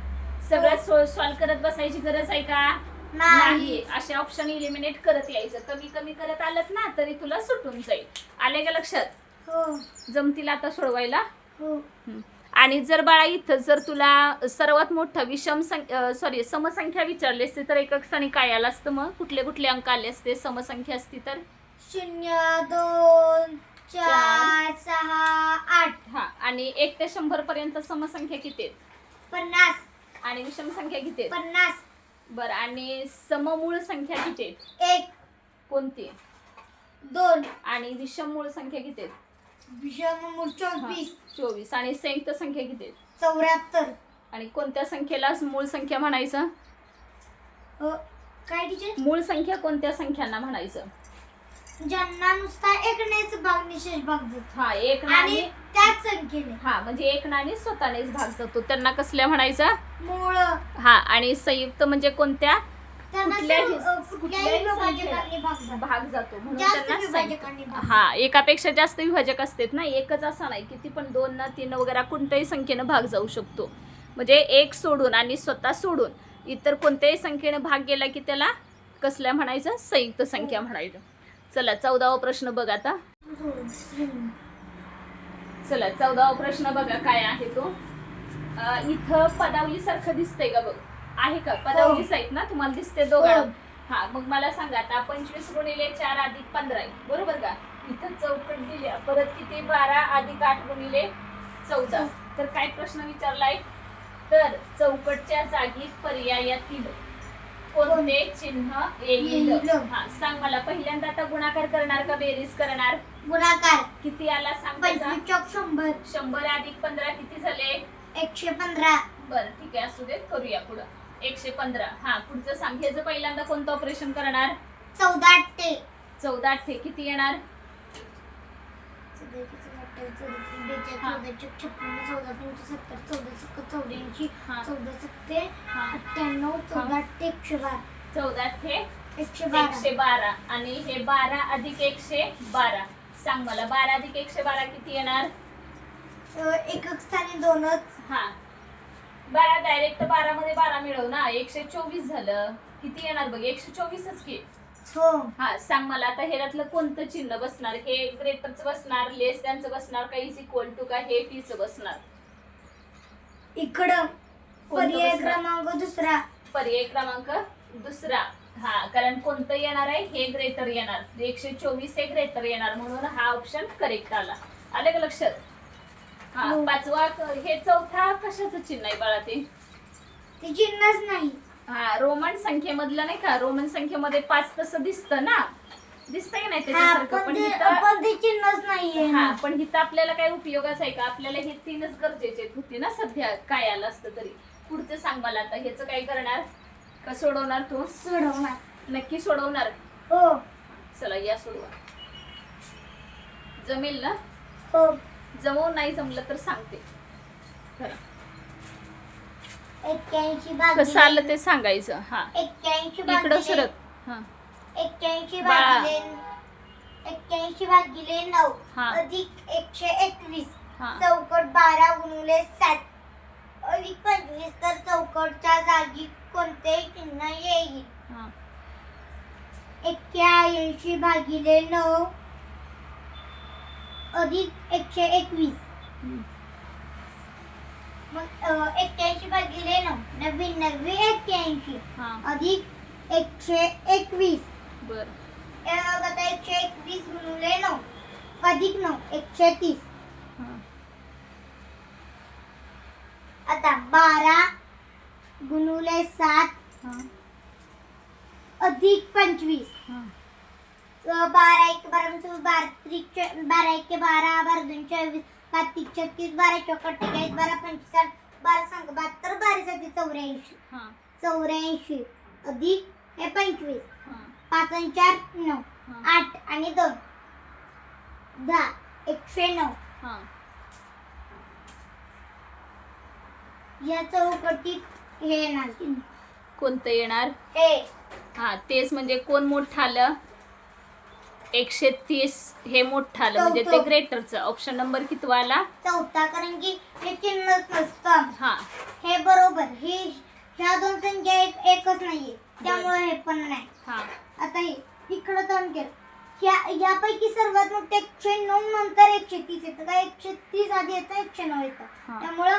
सगळं सॉल्व करत बसायची गरज आहे का? नाही. असे ऑप्शन इलिमिनेट करत यायचं. कमी कमी करत आलत ना तरी तुला सुटून जाईल. आले का लक्षात? हो. जमतील आता सोडवायला? हो. आणि जर बाळा इथं जर तुला सर्वात मोठं समसंख्या विचारली असते तर एकक स्थानी काय आलं असतं? मग कुठले कुठले अंक आले असते समसंख्या असती तर? 0 2 4 6 8. हा, आणि 1 ते 100 पर्यंत समसंख्या किती आहेत? 50. आणि विषम संख्या किती आहेत? 50. बरं, आणि सममूळ संख्या किती आहेत? 1 कोणती? 2. आणि विषम मूळ संख्या किती आहेत? विषममूळ 24. 24. आणि संयुक्त संख्या किती आहेत? 74. आणि कोणत्या संख्येला मूळ संख्या म्हणायचं? काय टीचर? मूळ संख्या कोणत्या संख्यांना म्हणायचं? ज्यांना नुसता एकनेच भाग निशेष भाग जातो. हा, एक आणि नाणी. त्याच संख्येने. हा, म्हणजे एक नाणी स्वतःनेच भाग जातो त्यांना कसल्या म्हणायचं? मूळ. हा, आणि संयुक्त म्हणजे कोणत्या? त्यांना कुठल्याही विभाजकांनी भाग जातो. भाग जातो म्हणून जास्त त्यांना संयुक्त. विभाजकांनी भाग. हा, एकापेक्षा जास्त विभाजक असतात ना, एकच असा नाही, किती पण 2 न 3 वगैरे कोणत्याही संख्येनं भाग जाऊ शकतो. म्हणजे एक सोडून आणि स्वतः सोडून इतर कोणत्याही संख्येने भाग गेला की त्याला कसल्या म्हणायचं? संयुक्त संख्या म्हणायचं. चला 14वा प्रश्न बघ आता. चला 14वा प्रश्न बघा काय आहे तो. इथं पदावली सारखं दिसतंय का? बघ, आहे का? पदावलीच आहेत ना, तुम्हाला दिसते दोघांना? हा, मग मला सांगा आता 25 गुणिले 4 अधिक 15 आहे, बरोबर का? इथं चौकट दिली, परत किती? 12 अधिक 8 गुणिले 14. तर काय प्रश्न विचारलाय? तर चौकटच्या जागी पर्यायातील कोणते चिन्ह येईल? हा, सांग मला. पहिल्यांदा आता गुणाकार करणार का बेरीज करणार? गुणाकार. किती आला सांग त्याचा? 25 100. 100 अधिक 15 किती झाले? 115. बरं, ठीक आहे, असू देत, करूया पुढं. 115. हा, पुढचं सांग. ह्याचं पहिल्यांदा कोणतं ऑपरेशन करणार? 14 8. 14 8 किती येणार? 112. आणि हे 12 अधिक 112. सांग मला, 12 अधिक 112 किती येणार? एकक स्थानी 2च. हा, 12 डायरेक्ट 12 मध्ये 12 मिळव ना, 124 झालं. किती येणार बघ? 124च की. हो. हा, सांग मला आता ह्यातलं कोणतं चिन्ह बसणार? हे ग्रेटरचं बसणार, लेस दॅनचं बसणार, का इज इक्वल टू, का हे टीचं बसणार? इकडं कोणतं पर्याय बसणार? क्रमांक दुसरा. पर्याय क्रमांक दुसरा. हा, कारण कोणतं येणार आहे? हे ग्रेटर येणार. 124 हे ग्रेटर येणार, म्हणून हा ऑप्शन करेक्ट आला. आलं का लक्षात? हा, पाचवा. हे चौथा कशाचं चिन्ह आहे बाळा? ते चिन्हच नाही. हा, रोमन संख्येमधलं नाही का? रोमन संख्येमध्ये 5 तसं दिसतं ना, दिसतंय का नाही त्याच्यासारखं? पण पण ते चिन्हच नाहीये. हा, पण इथं आपल्याला काय उपयोगाचं आहे का? आपल्याला हे 3च गरजेचे होते ना सध्या, काय आलं असतं तरी. पुढचं सांग मला आता. ह्याचं काय करणार? का सोडवणार तू? सोडवणार. नक्की सोडवणार? हो. चला या सोडवा. जमेल ना? हो. जमवून नाही जमलं तर सांगते. 81 कसं आलं ते सांगायचं. हा, 81 इकडं सरक. हा, 81 बाळा. भागिले 9 हा. अधिक 121. हा. चौकट 12 गुणिले 7 अधिक 25. तर चौकटच्या जागी कोणते चिन्ह येईल? हा. 81 भागिले 9 अधिक 121. मग 81 भागिले 9 99 81 हा अधिक 121 बर आता 121 गुणिले 9 अधिक 9 130 हा आता 12 गुणिले 7 हा अधिक 25 हा 12 1 12 12 त्रिक 12 1 12 12 2 24 5 3 36 12 चौकट 43 12 45 12 संग 72 12 7 84 हा 84 अधिक हे 25 हा 5 आणि 4 9 हा 8 आणि 2 10 109 हा या चौकटीत हे येणार कोणतं येणार हे हा तेच म्हणजे कोण मोठं आलं 130 हे मोठं आलं म्हणजे ते चौथं. ग्रेटरचं ऑप्शन नंबर कितवा आला चौथा कारण की हे चिन्हच नसतं हा हे बरोबर हे ह्या दोन संख्या एकच नाहीये त्यामुळे हे पण नाही हा आता हे इकडं तोंड केलं यापैकी सर्वात मोठे 109 नंतर 130 येतं का 130 आधी येतं 109 येतं हा. त्यामुळं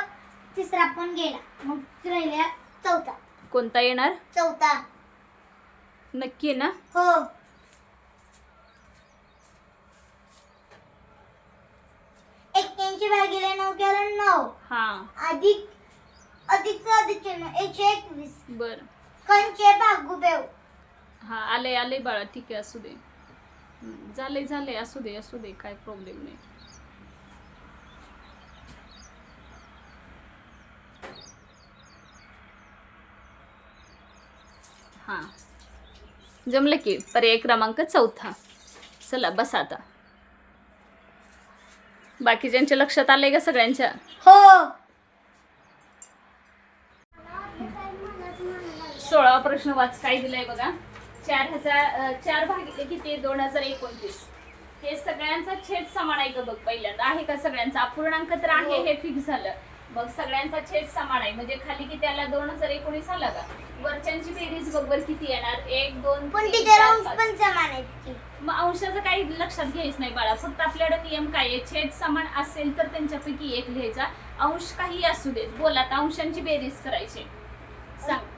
तिसरा पण गेला मग राहिला चौथा कोणता येणार चौथा नक्की ना हो 81 भागिले 9 केलं 9 हा अधिक अधिक चिन्ह 121 बर कंचे भागुबेव हा आले आले बाळा ठीक आहे असू दे झाले असू दे काय प्रॉब्लेम नाही हा जमलं की पर्याय क्रमांक 4 चला बस आता बाकीच्यांच्या लक्षात आलंय का सगळ्यांच्या हो 16वा प्रश्न वाच काय दिलाय बघा 4 भागिले किती 2029 हे सगळ्यांचा छेद समान आहे का बघ पहिल्यांदा आहे का सगळ्यांचा अपूर्णांक तर आहे हे फिक्स झालं मग सगळ्यांचा छेद समान आहे म्हणजे खाली किती आला 2019 आला का वरच्यांची बेरीज बरोबर किती येणार 1 2 पण 3 तिथे 4 अंश 5 पण समान आहेत की मग अंशाचं काही लक्षात घ्यायचं नाही बाळा फक्त आपल्याकडे नियम काय आहे छेद समान असेल तर त्यांच्यापैकी एक लिहायचा अंश काही असू देत बोला आता अंशांची बेरीज करायची सांग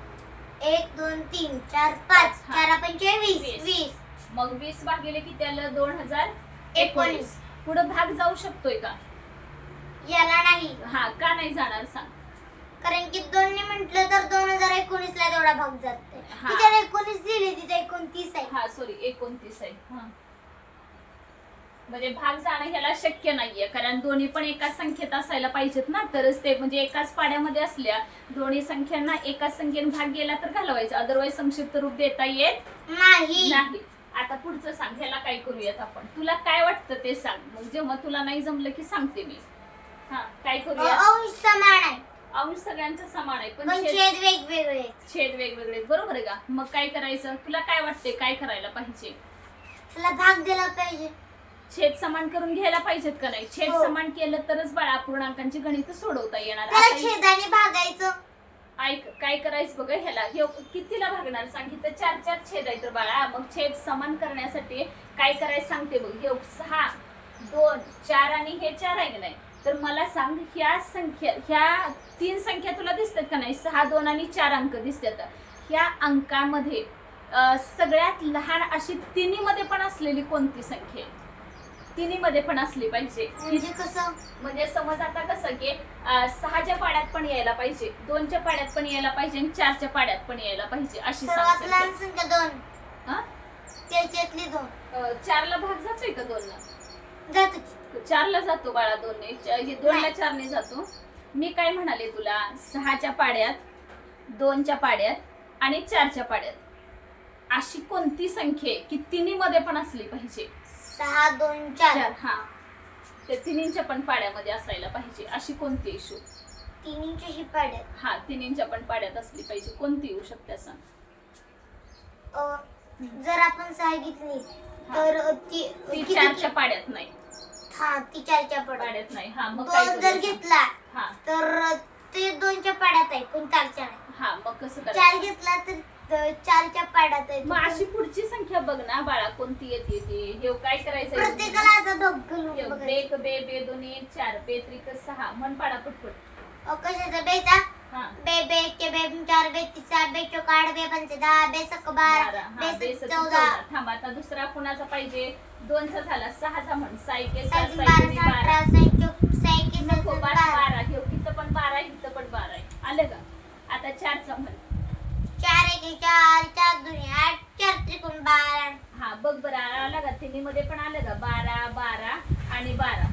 1 2 3 4 5 हा. 4 पंचे 20 20. 20 मग 20 भागिले किती आलं 2019 पुढे भाग जाऊ शकतोय का याला नाही हा का नाही जाणार सांग कारण की 2 ने म्हटलं तर 2019 ला तेवढा भाग जाते हा. तिथे 19 लिहिले तिथे 29 आहे हा सॉरी 29 आहे हा म्हणजे भाग जाणं ह्याला शक्य नाहीये कारण दोन्ही पण एकाच संख्येत असायला पाहिजेत ना तरच ते म्हणजे एकाच पाड्यामध्ये असल्या दोन्ही संख्यांना एकाच संख्येने भाग गेला तर घालवायचं अदरवाईज संक्षिप्त रूप देता येत नाही नाही आता पुढचं सांग ह्याला काय करूयात आपण तुला काय वाटतं ते सांग मग जेव्हा तुला नाही जमलं की सांगते मी हा काय करूया अंश समान आहे अंश सगळ्यांचं समान आहे पण पण छेद छेद वेगवेगळे आहेत. छेद वेगवेगळे आहेत. बरोबर आहे का मग काय करायचं तुला काय वाटते काय करायला पाहिजे त्याला भाग दिला पाहिजे छेद समान करून घ्यायला पाहिजेत का नाही छेद हो. समान केलं तरच बाळा अपूर्णांकांची गणित सोडवता येणार त्याला आता छेदाने भागायचं ऐक काय करायचं बघा ह्याला हे कितीला भागणार सांगितलं 4 छेद आहेत तर बाळा मग छेद समान करण्यासाठी काय करायचं सांगते बघ हे 6 2 4 आणि हे 4 आहे का नाही तर मला सांग ह्या 3 संख्या तुला दिसतात का नाही 6 2 आणि 4 अंक दिसतात ह्या अंकामध्ये सगळ्यात लहान अशी तिन्हीमध्ये पण असलेली कोणती संख्या आहे तिन्हीमध्ये पण असली पाहिजे म्हणजे कसं म्हणजे समज आता कसं की 6च्या पाड्यात पण यायला पाहिजे 2च्या पाड्यात पण यायला पाहिजे आणि 4च्या पाड्यात पण यायला पाहिजे अशी सर्वात लहान संख्या 2 हा त्याच्यातली 2 4ला भाग जातोय का 2ला जात 4ला जातो बाळा 2ने 2ला 4ने जातो मी काय म्हणाले तुला 6च्या पाड्यात 2च्या पाड्यात आणि 4च्या पाड्यात अशी कोणती संख्या आहे की तिन्हीमध्ये पण असली पाहिजे 6 2 4 हा त्या तिन्हींच्या पण पाड्यामध्ये असायला पाहिजे अशी कोणती इशू तिन्हींच्या शिपाड्यात हा तिन्हींच्या पण पाड्यात असली पाहिजे कोणती येऊ शकते सांग जर आपण 6 घेतली तर ती ती किती 4च्या पाड्यात नाही हा ती 4च्या पाड्यात पाड्यात नाही हा मग काय 2 जर करूया सांग? घेतला हा तर ते 2च्या पाड्यात आहे पण 4च्या नाही हा मग कसं 4 करायचं घेतला तर 4च्या पाड्यात आहे मग अशी पुढची संख्या बघ ना बाळा कोणती येते ती हे काय करायचं प्रत्येकाला आता दोघं हे बघायचं. बेक बे बे दोन्ही 4 बे त्रिक 6 मन पाडा पटपट कशाचा बेचा हा बे बे के बे 4 बे 3 बे 4 8 बे 5 10 बे 6 12 हा, बे बेसचं 14 14. थांब आता दुसरा कुणाचा पाहिजे 2चा झाला 6चा म्हण 6 एके 6 साई 6 12 दुनी 12 18 साई के नको 7 बस 12 12 घेऊ इथं पण 12 इथं पण 12 आहे आलं का आता 4चा म्हण 4 1 4 4 2 8 4 त्रिकोण 12 हा बघ बरं आलं का तिन्ही मध्ये पण आलं का 12 12 आणि 12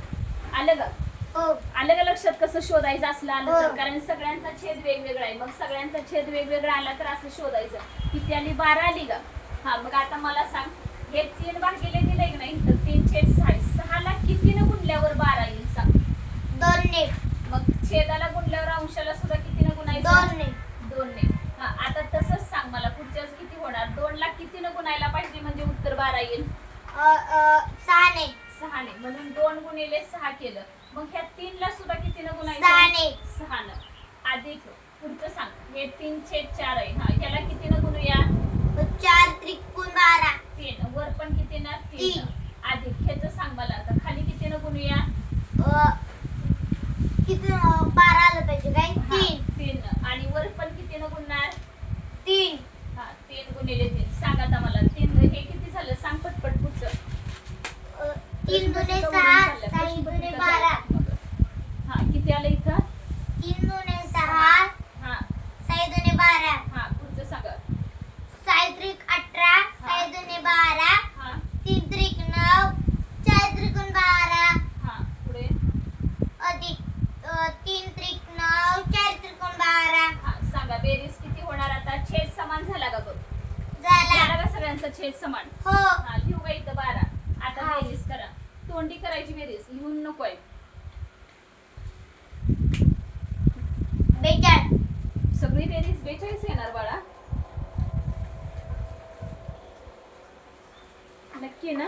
आलं का हो आलं का लक्षात कसं शोधायचं असलं आलं तर हो. कारण सगळ्यांचा छेद वेगवेगळा आहे मग सगळ्यांचा छेद वेगवेगळा आला तर असं शोधायचं किती आली 12 आली का हा मग आता मला सांग हे 3 भागिले दिले की नाही तर 3 छेद 6 ला कितीनं गुणल्यावर 12 येईल सांग 2 ने मग छेदाला गुणल्यावर अंशाला सुद्धा कितीनं गुणायचं 2 ने 2 ने हा आता तसंच सांग मला पुढच्याच किती होणार 2 ला कितीनं गुणायला पाहिजे म्हणजे उत्तर 12 येईल 6 ने 6 ने म्हणून 2 गुणिले 6 केलं मग ह्या 3 ला सुद्धा कितीनं 6 गुणायचं ने 6 न अधिक पुढचं सांग हे 3 छेद 4 आहे हा ह्याला कितीनं गुणूया 4 त्रिकोण 12 3 वर पण कितीनं 3 तीन. अधिक ह्याचं सांग मला आता खाली कितीनं गुणूया किती 12 आलं पाहिजे काय 3 3 आणि वर पण कितीनं गुणणार 3 हा 3 गुणिले 3 सांग आता मला 3 हे किती झालं सांग पटपट पुढचं 3 दुने 6 6 दुने 12 हा किती आलं इथं 3 दुने 6 हा 6 दुने 12 हा पुढचं सांगा 6 त्रिक 18 6 दुने 12 हा 3 त्रिक 9 4 त्रिकोण 12 हा पुढे अधिक 3 त्रिक 9 4 त्रिकोण 12 हा सांगा बेरीज किती होणार आता छेद समान झाला का बघ झाला झाला का सगळ्यांचा छेद समान हो हा लिहू का इथं 12 आता हा. बेरीज करा तोंडी करायची बेरीज लिहून नकोय 42 सगळी बेरीज 42 येणार बाळा नक्की ना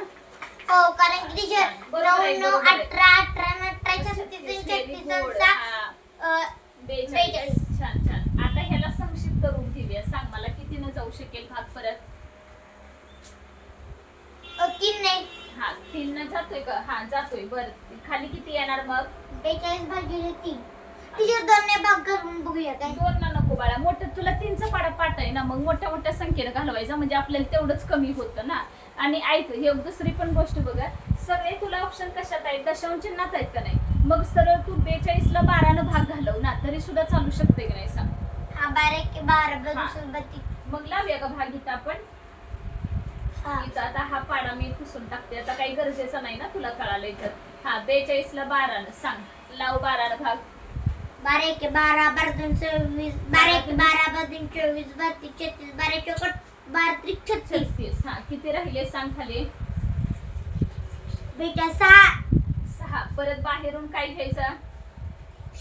हो कारण की टीचर बरोबर आहे, 9 बरोबर आहे. 18 18 36 Very 36 good. 36 हा, 42 छान छान आता ह्याला संक्षिप्त रूप घेऊया सांग मला कितीनं जाऊ शकेल भाग परत 3 ने हा 3 न जातोय का हा जातोय बर खाली किती येणार मग 42 भागिले 3 टीचर 2 ने भाग करून बघूया काय 2 न नको बाळा मोठं तुला 3चा पाडा पाठ आहे ना मग मोठ्या मोठ्या संख्येनं घालवायचा म्हणजे आपल्याला तेवढंच कमी होतं ना आणि ऐक हे दुसरी पण गोष्ट बघा सगळे तुला ऑप्शन कशात आहेत दशांश चिन्हात आहेत का नाही मग सरळ तू 42 ला 12 न भाग घालव ना तरी सुद्धा चालू शकते की नाही सांग हा 12 के 12 हा. बदलून 32 मग लावूया का भाग इथं आपण हा इथं आता हा पाडा मी पुसून टाकते आता काही गरजेचं नाही ना तुला कळालं इथं हा 42 ला 12 न सांग लाव 12 न भाग 12 के 12 12 24 12 के 12 12 24 32 36 12 चौकट 12 त्रिक 36 36 हा किती राहिले सांग खाली बेटा 6 6 परत बाहेरून काय घ्यायचं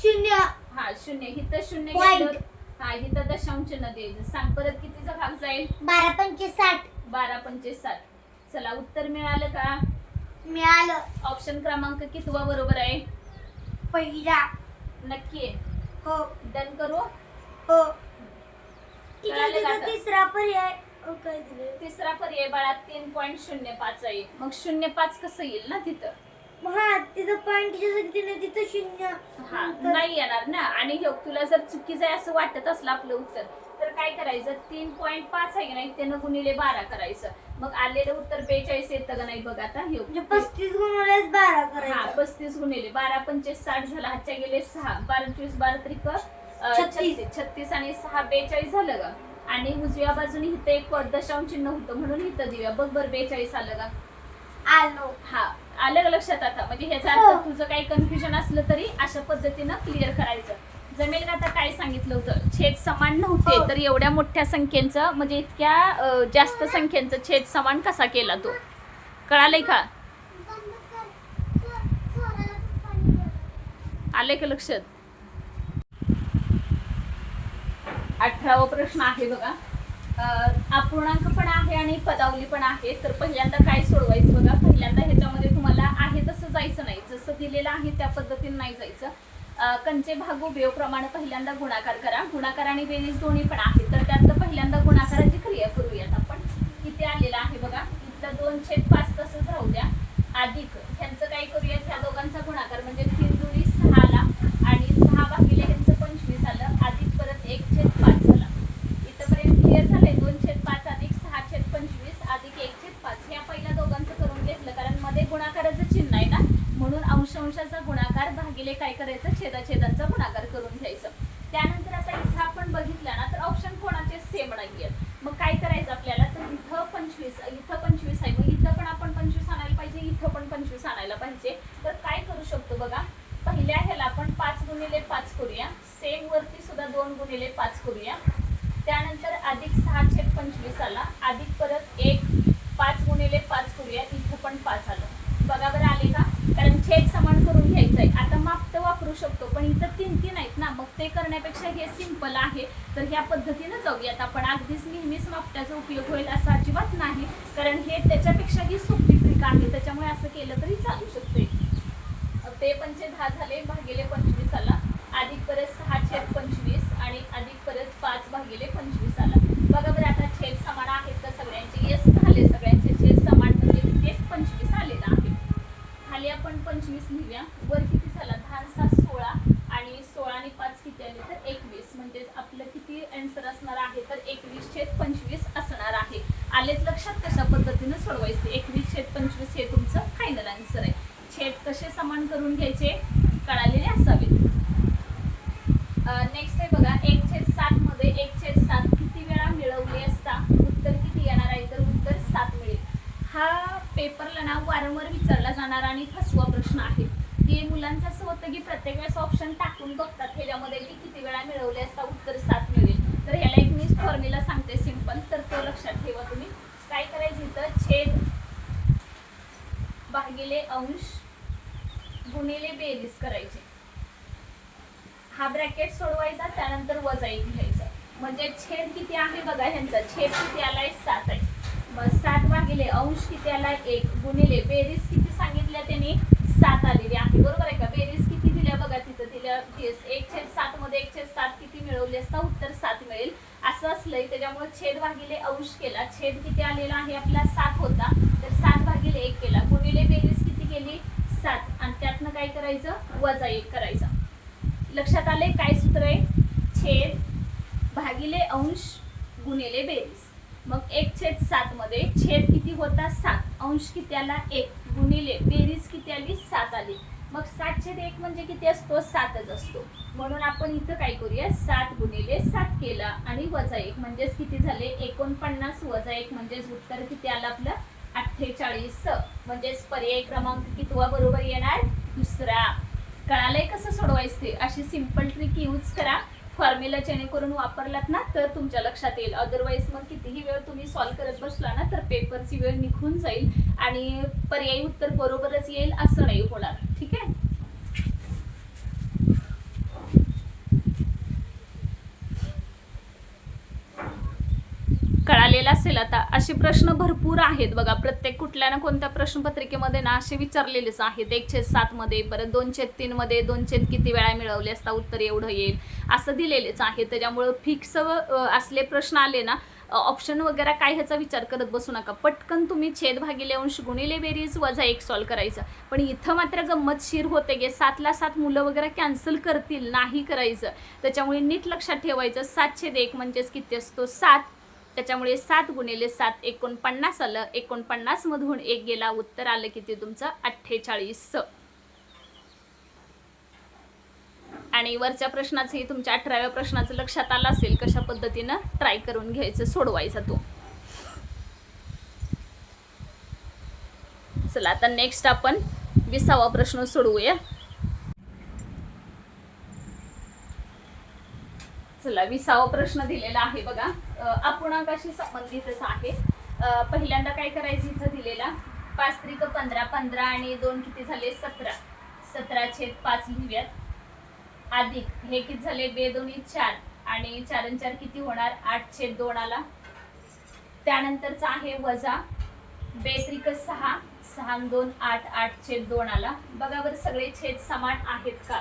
0 हा 0 इथं 0 Point. घेतलं हा इथं दशांश चिन्ह द्यायचं सांग परत कितीचा भाग जाईल 12 पंचे 60 12 पंचे 60 चला उत्तर मिळालं का मिळालं ऑप्शन क्रमांक कितवा बरोबर आहे पहिला नक्की आहे हो डन करू हो कळालं का आता? तिसरा पर्याय काय दिले तिसरा पर्याय बाळा 3.05 आहे मग 05 कसं येईल ना तिथं हा तिथं पॉइंट तिथं 0 हा नाही येणार ना आणि हे तुला जर चुकीचं आहे असं वाटत असलं आपलं उत्तर तर काय करायचं 3.5 आहे की नाही त्यानं गुणिले 12 करायचं मग आलेलं उत्तर 42 येतं का नाही बघ आता हे 35 गुणिले 12 हा करायचं 35 गुणिले 12 पंचे 60 झाला हातच्या गेले 6 12 24 12 त्रिक 36. 36 आणि 6 42 झालं का आणि उजव्या बाजूने इथं एक दशांश चिन्ह होतं म्हणून इथं देऊया बघ बरं 42 आलं का आलो हा आलं का लक्षात आता म्हणजे ह्याचा हो. अर्थ तुझं काही कन्फ्युजन असलं तरी अशा पद्धतीनं क्लिअर करायचं जमेल का आता काय सांगितलं होतं छेद समान नव्हते हो. तर एवढ्या मोठ्या संख्येचं म्हणजे इतक्या जास्त संख्येचं छेद समान कसा केला तो कळालंय का आलंय का लक्षात 18वा प्रश्न आहे बघा अपूर्णांक पण आहे आणि पदावली पण आहे तर पहिल्यांदा काय सोडवायचं बघा पहिल्यांदा ह्याच्यामध्ये तुम्हाला आहे तसं जायचं नाही जसं दिलेलं आहे त्या पद्धतीने नाही जायचं कंचे भागू बेवप्रमाणे पहिल्यांदा गुणाकार करा गुणाकार आणि बेरीज दोन्ही पण आहे तर त्यात पहिल्यांदा गुणाकाराची क्रिया करूयात आपण किती आलेलं आहे बघा इथं 2/5 तसंच राहू द्या अधिक ह्यांचं काय करूयात ह्या दोघांचा गुणाकार म्हणजे 3 दुनी 6 ला आणि 6 भागिले ह्यांचं 2 गुणिले 5 करूया. त्यानंतर अधिक 6/25 आला. अधिक परत 1 5 गुणिले 5 करूया. इथं पण 5 आलं. बघा बरं आले का? कारण छेद समान करून घ्यायचं आहे. आता माप तर वापरू शकतो पण इथं 3 आहेत ना, मग ते करण्यापेक्षा हे सिंपल आहे. तर ह्या पद्धतीनं जाऊयात आपण. अगदीच नेहमीच मापट्याचा उपयोग होईल असं अजिबात नाही, कारण हे त्याच्यापेक्षा ही सोपी ट्रिक आहे. त्याच्यामुळे असं केलं तरी चालू शकते. ते 10 झाले भागिले 25 आला. अधिक परत 6/25 आणि अधिक परत 5/25 आला. बघा बरं आता छेद समान आहेत का सगळ्यांचे? येस झाले. सगळ्यांचे छेद समान म्हणजे ते 25 आलेला आहे. खाली आपण 25 लिहूया. वर किती झाला? 10 7 16 आणि 16 आणि 5 किती आले? तर 21. म्हणजे आपलं किती आन्सर असणार आहे? तर 21/25 असणार आहे. आलेत लक्षात कशा पद्धतीने सोडवायचे? 21/25 हे तुमचं फायनल आन्सर आहे. छेद कसे समान करून घ्यायचे कळालेले असावे. नेक्स्ट आहे बघा, 1/7 मध्ये 1/7 किती वेळा मिळवले असता उत्तर किती येणार आहे? तर उत्तर 7 मिळेल. हा पेपरला ना वारंवार विचारला जाणारा आणि फसवा प्रश्न आहे. की मुलांचं असं होतं की प्रत्येक वेळेस ऑप्शन टाकून बघतात ह्याच्यामध्ये की किती वेळा मिळवले असता उत्तर 7 मिळेल. तर ह्याला एक मी फॉर्म्युला सांगते सिंपल, तर तो लक्षात ठेवा तुम्ही. काय करायचं इथं? छेद भागिले अंश गुणिले बेरीज करायचे. हा ब्रॅकेट सोडवायचा, त्यानंतर वजा 1 घ्यायचा. म्हणजे छेद किती आहे बघा ह्यांचा? छेद किती आलाय? 7 आहे. मग 7 भागिले अंश किती आलाय? 1 गुणिले बेरीज किती सांगितल्या त्यांनी? 7 आलेली आहे. बरोबर आहे का? बेरीज किती दिल्या बघा तिथं दिल्या 1/7 मध्ये 1/7 किती मिळवले असता उत्तर 7 मिळेल. असं असलंय त्याच्यामुळे छेद भागिले अंश केला. छेद किती आलेला आहे आपला? 7 होता, तर 7 भागिले 1 केला. गुणिले बेरीज किती केली? 7 आणि त्यातनं काय करायचं? वजा 1 करायचा. लक्षात आले काय सूत्र आहे? छेद भागिले अंश गुणिले बेरीज. मग 1/7 मध्ये छेद किती होता? 7. अंश किती आला? 1 गुणिले बेरीज किती आली? 7 आली. मग 7/1 म्हणजे किती असतो? 7च असतो. म्हणून आपण इथं काय करूया? 7 गुणिले 7 केला आणि वजा 1 म्हणजेच किती झाले? 49 वजा 1 म्हणजेच उत्तर किती आलं आपलं? 48. म्हणजेच पर्याय क्रमांक कितवा बरोबर येणार? दुसरा. कळालंय कसं सोडवायचं ते? अशी सिंपल ट्रिक यूज करा. फॉर्म्युला जेणेकरून वापरलात ना तर तुमच्या लक्षात येईल. अदरवाईज मग कितीही वेळ तुम्ही सॉल्व करत बसला ना तर पेपरची वेळ निघून जाईल आणि पर्यायी उत्तर बरोबरच येईल असं नाही होणार. ठीक आहे? कळालेला असेल आता. असे प्रश्न भरपूर आहेत बघा. प्रत्येक कुठल्या ना कोणत्या प्रश्नपत्रिकेमध्ये ना असे विचारलेलेच आहेत. 1/7 मध्ये, परत 2/3 मध्ये 2 किती वेळा मिळवले असता उत्तर एवढं येईल असं दिलेलेच आहे. त्याच्यामुळं फिक्स असले प्रश्न आले ना, ऑप्शन वगैरे काय ह्याचा विचार करत बसू नका. पटकन तुम्ही छेद भागिले अंश गुणिले बेरीज वजा 1 सॉल्व करायचं. पण इथं मात्र गंमतशीर होते की 7ला 7 मुलं वगैरे कॅन्सल करतील, नाही करायचं. त्याच्यामुळे नीट लक्षात ठेवायचं. 7/1 म्हणजेच किती असतो? 7. त्याच्यामुळे 7 गुणिले 7 49 आलं. 49 मधून 1 गेला. उत्तर आलं किती तुमचं? 48. आणि वरच्या प्रश्नाचंही तुमच्या 18व्या प्रश्नाचं लक्षात आलं असेल कशा पद्धतीनं ट्राय करून घ्यायचं, सोडवायचा तो. चला आता नेक्स्ट आपण 20वा प्रश्न सोडवूया. चला 20वा प्रश्न दिलेला आहे बघा. अपूर्णांकाशी संबंधितच आहे. पहिल्यांदा काय करायचं? इथं दिलेला 5 त्रिक 15, 15 आणि 2 किती झाले? 17. 17/5 लिहूयात. अधिक हे किती झाले? 2 2 4 आणि 4 4 किती होणार? 8/2 आला. त्यानंतरचा आहे वजा 2 त्रिक 6, 6 2 8, 8/2 आला. बघा बरं सगळे छेद समान आहेत का?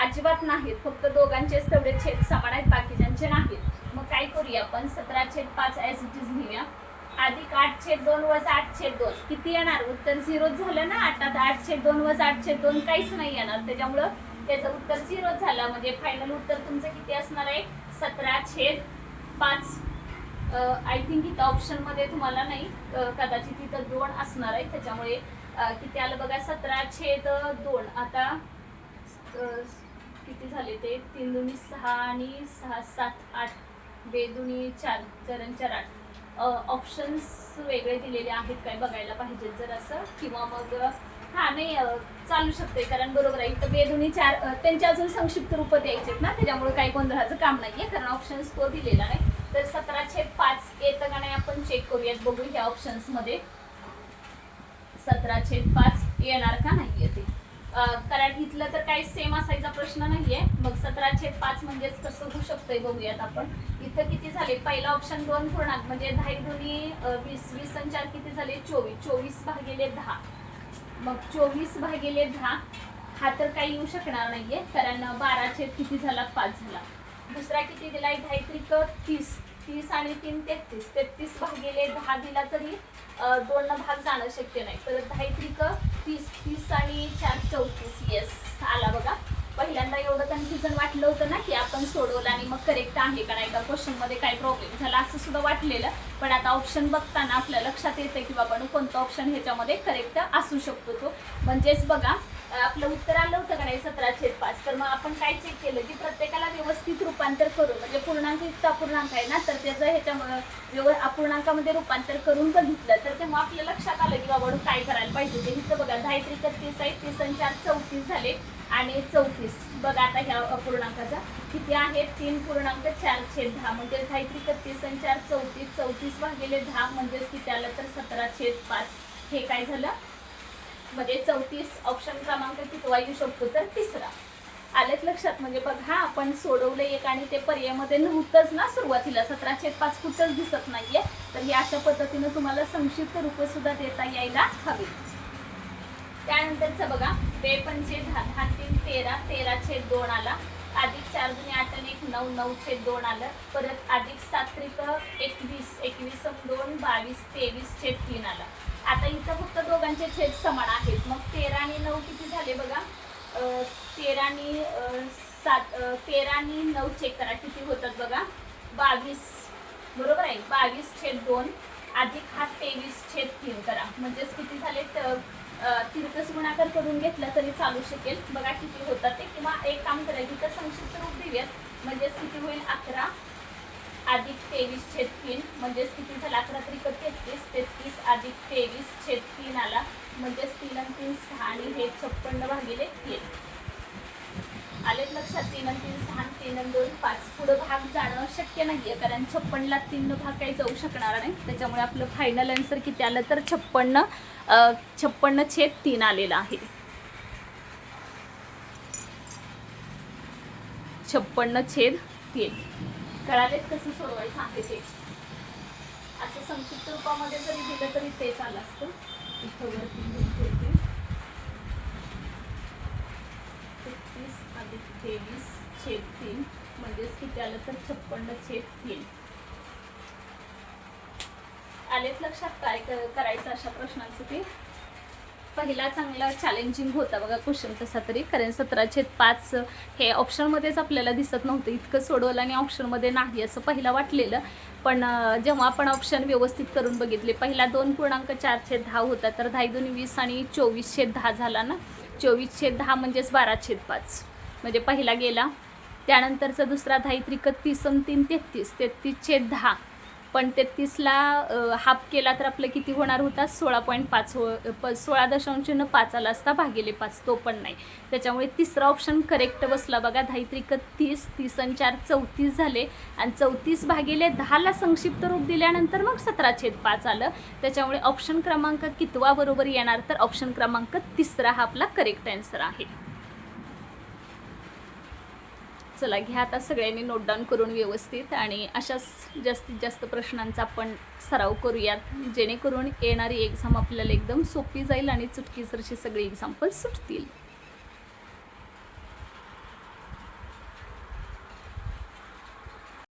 अजिबात नाहीत. फक्त दोघांचेच तेवढे छेद समान आहेत, बाकीच्यांचे नाहीत. मग काय करूया आपण? 17/5 ॲज इट इज लिहूया. अधिक 8/2 वजा 8/2 किती येणार? उत्तर 0 झालं ना. 8/2 वजा 8/2 काहीच नाही येणार. त्याच्यामुळं त्याचं उत्तर 0 झालं. म्हणजे फायनल उत्तर तुमचं किती असणार आहे? 17/5. आय थिंक इथं ऑप्शनमध्ये तुम्हाला नाही, कदाचित इथं 2 असणार आहे. त्याच्यामुळे किती आलं बघा? 17/2. आता किती झाले ते? 3 2 6 आणि 6 7 8, 2 2 4, 4 4 8. ऑप्शन्स वेगळे दिलेले आहेत काय बघायला पाहिजे जर असं, किंवा मग हा नाही चालू शकते, कारण बरोबर आहे इथं बेदुनी 4 त्यांचे अजून संक्षिप्त रूप द्यायचे ना, त्याच्यामुळे काही गोंधळाचं काम नाहीये, कारण ऑप्शन्स तो दिलेला नाही. तर 17/5 येतं का नाही आपण चेक करूयात, बघू ह्या ऑप्शन्स मध्ये 17/5 येणार का नाही येते. कारण इथलं तर काही सेम असायचा प्रश्न नाहीये. मग 17/5 म्हणजेच कसं होऊ शकतंय बघूयात आपण. इथं किती झाले, पहिला ऑप्शन 2 पूर्णांक म्हणजे 10 दुनी 20, 20 आणि 4 किती झाले 24, 24/10. मग 24/10 हा तर काही येऊ शकणार नाहीये, कारण 12 किती झाला 5 झाला. दुसरा किती दिलाय 10 30, 30 आणि 3 33, 33/10 दिला तरी 2 न भाग जाणं शक्य नाही. तर 10 30, 30 आणि 4 34. येस आला बघा. पहिल्यांदा एवढं कन्फ्युजन वाटलं होतं ना की आपण सोडवलं आणि मग करेक्ट आहे का नाही का, क्वेश्चन मध्ये काय प्रॉब्लेम झाला असं सुद्धा वाटलेलं. पण आता ऑप्शन बघताना आपल्या लक्षात येते की बाबा कोणतं ऑप्शन ह्याच्यामध्ये करेक्ट असू शकतो तो. म्हणजेच बघा आपलं उत्तर आलं होतं का नाही 17/5. तर मग आपण काय चेक केलं की प्रत्येकाला व्यवस्थित रूपांतर करून, म्हणजे पूर्णांक युक्त अपूर्णांक आहे ना, तर त्याचं ह्याच्यामध्ये अपूर्णांकामध्ये रूपांतर करून बघितलं. तर तेव्हा आपल्या लक्षात आलं की बाबा काय करायला पाहिजे ते. इथं बघा 10 30 आहे, 30 आणि 4 34 झाले आणि 34. बघा आता ह्या अपूर्णांकाचा किती आहे 3.4/10 म्हणजे 10 30 आणि 4 34, 34/10 म्हणजेच किती आलं तर 17/5. हे काय झालं म्हणजे 34 ऑप्शन क्रमांक कितवा येऊ शकतो तर तिसरा. आलेच लक्षात. म्हणजे बघा आपण सोडवलं एक आणि ते पर्यायामध्ये नव्हतंच ना सुरुवातीला, 17/5 कुठंच दिसत नाहीये. तर हे अशा पद्धतीनं तुम्हाला संक्षिप्त रूप सुद्धा देता यायला हवी. त्यानंतरचं बघा 2×5 10, 3 13, 13/2 आला. अधिक 4 दुनी 8 आणि 1 9, 9/2 आलं. परत अधिक 7 21, 21 आणि 2 22, 23/3 आला. आता इथं फक्त दोघांचे छेद समान आहेत. मग 13 आणि 9 किती झाले बघा, 13 आणि 7, 13 आणि 9 चेक करा किती होतात बघा 22. बरोबर आहे 22/2 अधिक हा 23/3 करा, म्हणजेच किती झाले तिरकस गुणाकार करून घेतला तरी चालू शकेल. बघा किती होतात ते. किंवा एक काम करायचं तर संक्षिप्त रूप देऊयात, म्हणजेच किती होईल 11 अधिक 23/3 म्हणजेच किती झालं 11 त्रिक 33, 33 अधिक 23/3 आला. म्हणजेच 3 आणि 3 6 आणि हे 56/3 आलेत लक्षात. 3 आणि 3 6, 3 आणि 2 5. पुढे भाग जाणं शक्य नाहीये, कारण 56ला 3 भाग काही जाऊ शकणार नाही. त्याच्यामुळे आपलं फायनल आन्सर किती आलं तर 56/3 आलेला आहे. 56/3 कळालेत कसं सोडवायचं आहे ते. असं संक्षिप्त रूपामध्ये जरी दिलं तरी तेच आलं असतं. इथं वरती 33 अधिक 23/3 म्हणजेच किती आलं तर 56/3 आलेत लक्षात. काय करायचं अशा प्रश्नांचं ते. पहिला चांगला चॅलेंजिंग होता बघा क्वेश्चन तसा तरी, कारण 17/5 हे ऑप्शनमध्येच आपल्याला दिसत नव्हतं. इतकं सोडवलं आणि ऑप्शनमध्ये नाही असं पहिला वाटलेलं. पण जेव्हा आपण ऑप्शन व्यवस्थित करून बघितले, पहिला 2.4/10 होता, तर 10 दुनी 20 आणि 24/10 झाला ना. 24/10 म्हणजेच 12/5 म्हणजे पहिला गेला. त्यानंतरचा दुसरा 10 त्रिक 30 आणि 3 33, 33/10. पण 33ला हाफ केला तर आपलं किती होणार होता 16.5 16.5 आला असता भागिले 5, तो पण नाही. त्याच्यामुळे तिसरा ऑप्शन करेक्ट बसला बघा. 10 त्रिक 30, 30 आणि 4 34 झाले आणि 34/10ला संक्षिप्त रूप दिल्यानंतर मग 17/5 आलं. त्याच्यामुळे ऑप्शन क्रमांक कितवा बरोबर येणार तर ऑप्शन क्रमांक तिसरा हा आपला करेक्ट आन्सर आहे. चला घ्या आता सगळ्यांनी नोट डाऊन करून व्यवस्थित, आणि अशाच जास्तीत जास्त प्रश्नांचा आपण सराव करूयात, जेणेकरून येणारी एक्झाम आपल्याला एकदम सोपी जाईल आणि चुटकीसरशी सगळे एक्झाम्पल सुटतील.